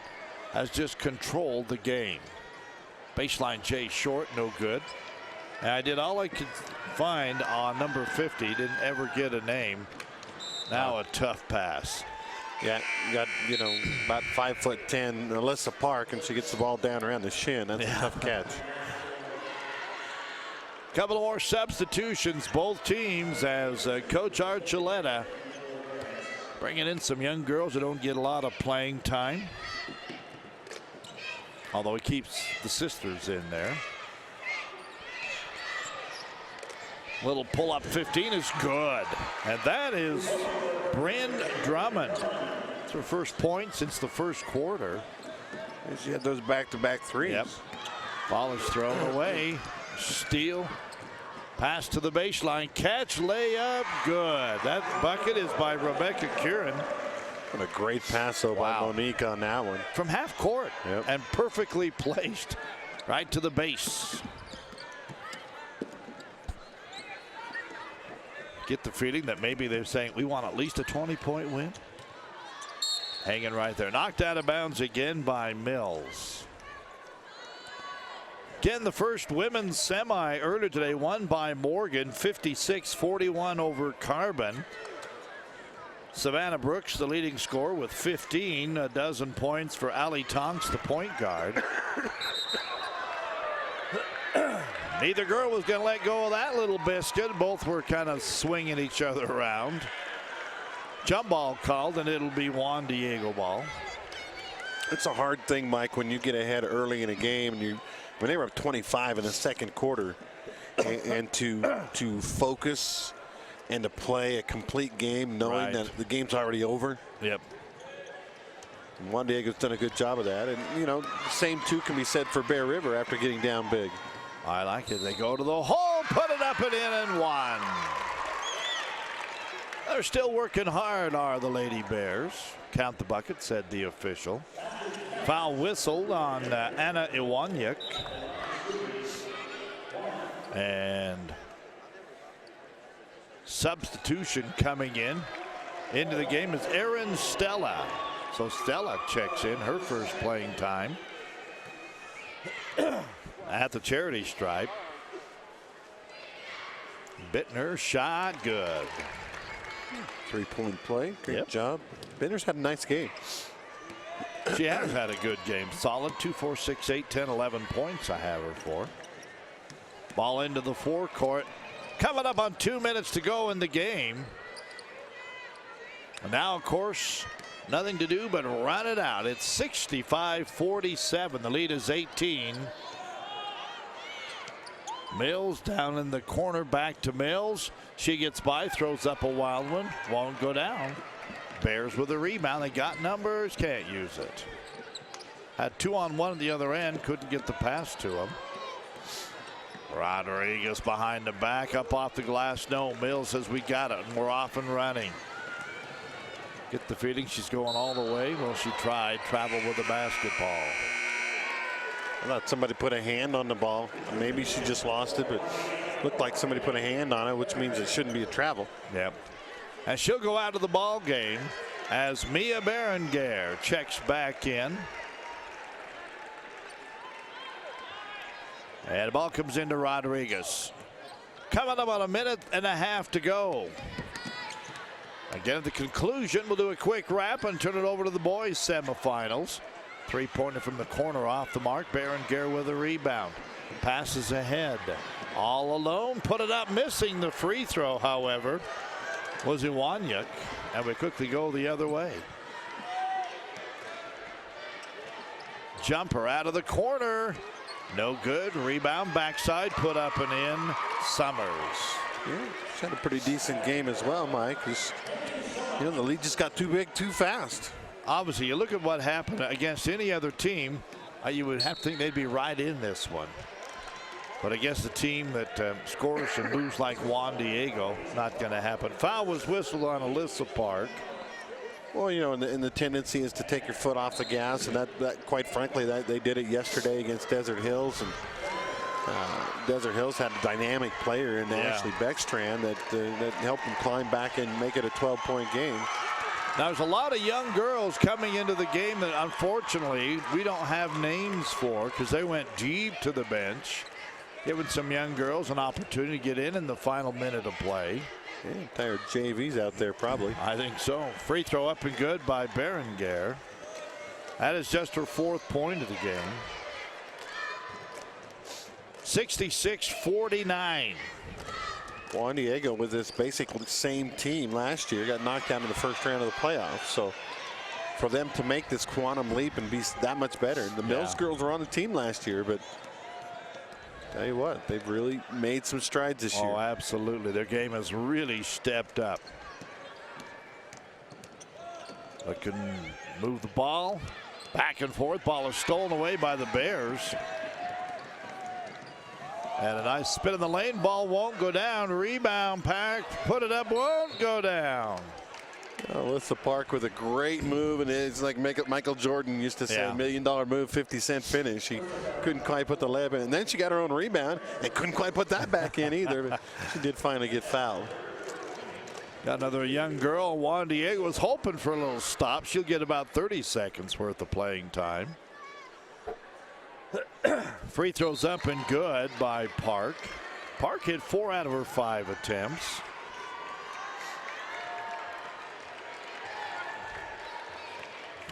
has just controlled the game. Baseline J short, no good. And I did all I could find on number 50. Didn't ever get a name. Now a tough pass. Yeah, you got, about 5'10" Alyssa Park, and she gets the ball down around the shin. That's a tough catch. Couple more substitutions, both teams, as Coach Archuleta bringing in some young girls that don't get a lot of playing time. Although he keeps the sisters in there. Little pull-up 15 is good. And that is Bryn Drummond. It's her first point since the first quarter. And she had those back-to-back threes. Yep. Ball is thrown away. Steal. Pass to the baseline. Catch, layup, good. That bucket is by Rebecca Curran. What a great pass though by Monique on that one. From half court. Yep. And perfectly placed right to the base. Get the feeling that maybe they're saying we want at least a 20-point win. Hanging right there. Knocked out of bounds again by Mills. Again, the first women's semi earlier today won by Morgan, 56-41 over Carbon. Savannah Brooks, the leading scorer, with 15, a dozen points for Allie Tonks, the point guard. Neither girl was going to let go of that little biscuit. Both were kind of swinging each other around. Jump ball called, and it'll be Juan Diego ball. It's a hard thing, Mike, when you get ahead early in a game, and when they were up 25 in the second quarter, and to focus and to play a complete game knowing that the game's already over. Yep. And Juan Diego's done a good job of that. And, the same too can be said for Bear River after getting down big. I like it. They go to the hole, put it up and in, and one. They're still working hard, are the Lady Bears. Count the bucket, said the official. Foul whistled on Anna Iwanyuk. And substitution coming in. Into the game is Erin Stella. So Stella checks in, her first playing time. At the charity stripe. Bittner shot good. 3-point play. Great job. Bittner's had a nice game. She has had a good game. Solid 2, 4, 6, 8, 10, 11 points I have her for. Ball into the forecourt. Coming up on 2 minutes to go in the game. And now, of course, nothing to do but run it out. It's 65-47. The lead is 18. Mills down in the corner, back to Mills. She gets by, throws up a wild one. Won't go down. Bears with a rebound. They got numbers, can't use it. Had 2-on-1 at the other end, couldn't get the pass to him. Rodriguez behind the back, up off the glass. No, Mills says we got it, and we're off and running. Get the feeling she's going all the way. Well, she tried. Travel with the basketball. I thought somebody put a hand on the ball. Maybe she just lost it, but looked like somebody put a hand on it, which means it shouldn't be a travel. Yep. And she'll go out of the ball game as Mia Berenguer checks back in. And the ball comes into Rodriguez. Coming about a minute and a half to go. Again, at the conclusion, we'll do a quick wrap and turn it over to the boys' semifinals. Three-pointer from the corner off the mark. Berenguer with a rebound. Passes ahead. All alone. Put it up. Missing the free throw, however, was Iwanyuk. And we quickly go the other way. Jumper out of the corner. No good. Rebound backside. Put up and in. Summers. Yeah, she's had a pretty decent game as well, Mike. The lead just got too big too fast. Obviously, you look at what happened against any other team, you would have to think they'd be right in this one. But I guess the team that scores and moves like Juan Diego, not going to happen. Foul was whistled on Alyssa Park. Well, and the tendency is to take your foot off the gas, and that quite frankly, they did it yesterday against Desert Hills, and Desert Hills had a dynamic player in Ashley Beckstrand that helped them climb back and make it a 12-point game. Now, there's a lot of young girls coming into the game that unfortunately we don't have names for because they went deep to the bench, giving some young girls an opportunity to get in the final minute of play. Yeah, entire JV's out there probably. I think so. Free throw up and good by Berenguer. That is just her 4th point of the game. 66-49. Juan Diego with this basically same team last year got knocked out in the first round of the playoffs. So for them to make this quantum leap and be that much better. The Mills girls were on the team last year, but tell you what, they've really made some strides this year. Oh, absolutely. Their game has really stepped up. Looking to move the ball back and forth. Ball is stolen away by the Bears. And a nice spin in the lane. Ball won't go down. Rebound pack. Put it up. Won't go down. Alyssa Park with a great move, and it's like Michael Jordan used to say, $1 million move, 50-cent finish. She couldn't quite put the layup in, and then she got her own rebound and couldn't quite put that back in either. But she did finally get fouled. Got another young girl. Juan Diego was hoping for a little stop. She'll get about 30 seconds worth of playing time. Free throws up and good by Park. Park hit 4 out of her 5 attempts.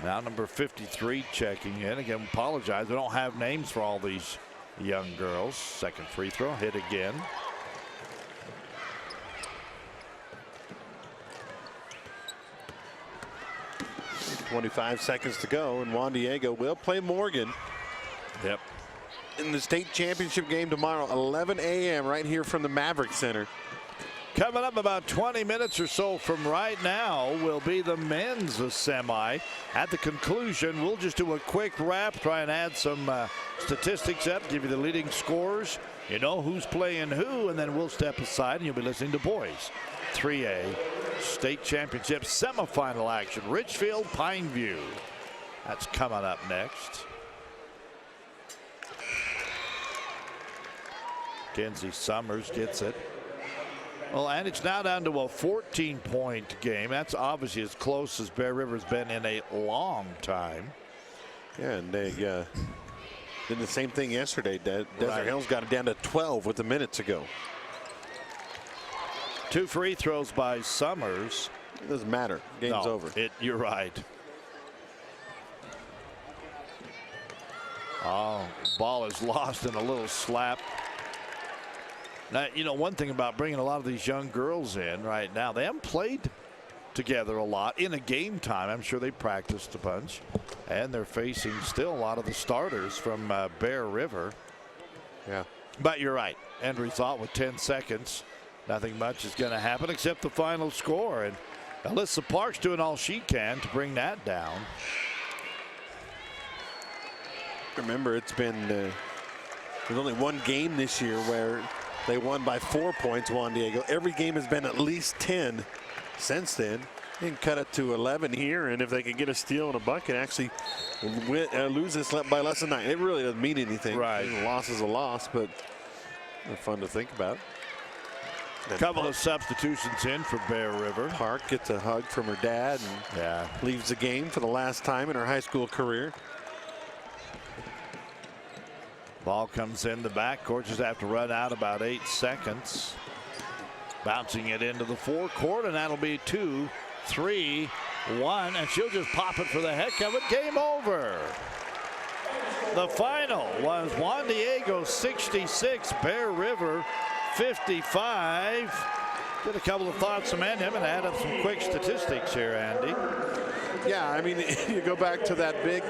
Now number 53 checking in. Again, apologize. We don't have names for all these young girls. Second free throw hit again. .25 seconds to go, and Juan Diego will play Morgan. Yep. In the state championship game tomorrow, 11 a.m. right here from the Maverick Center. Coming up about 20 minutes or so from right now will be the men's semi. At the conclusion, we'll just do a quick wrap, try and add some statistics up, give you the leading scores. You know who's playing who, and then we'll step aside and you'll be listening to boys 3A state championship semifinal action. Richfield, Pineview. That's coming up next. Kenzie Summers gets it. Well, and it's now down to a 14-point game. That's obviously as close as Bear River's been in a long time. Yeah, and they did the same thing yesterday. Desert Hills got it down to 12 with a minute to go. 2 free throws by Summers. It doesn't matter. Game's over. You're right. Oh, ball is lost in a little slap. Now, you know, one thing about bringing a lot of these young girls in right now, they haven't played together a lot in a game time. I'm sure they practiced a bunch, and they're facing still a lot of the starters from Bear River. Yeah. But you're right. End result with 10 seconds. Nothing much is going to happen except the final score. And Alyssa Parks doing all she can to bring that down. Remember, it's been there's only one game this year where they won by 4 points, Juan Diego. Every game has been at least 10 since then. They can cut it to 11 here, and if they can get a steal and a bucket, actually lose this by less than 9. It really doesn't mean anything. Right. A loss is a loss, but they're fun to think about. A couple of substitutions in for Bear River. Park gets a hug from her dad and leaves the game for the last time in her high school career. Ball comes in the backcourt. Just have to run out about 8 seconds. Bouncing it into the forecourt, and that'll be 2, 3, 1, and she'll just pop it for the heck of it. Game over. The final was Juan Diego 66, Bear River 55. Get a couple of thoughts from him and add up some quick statistics here, Andy. Yeah, I mean, you go back to that big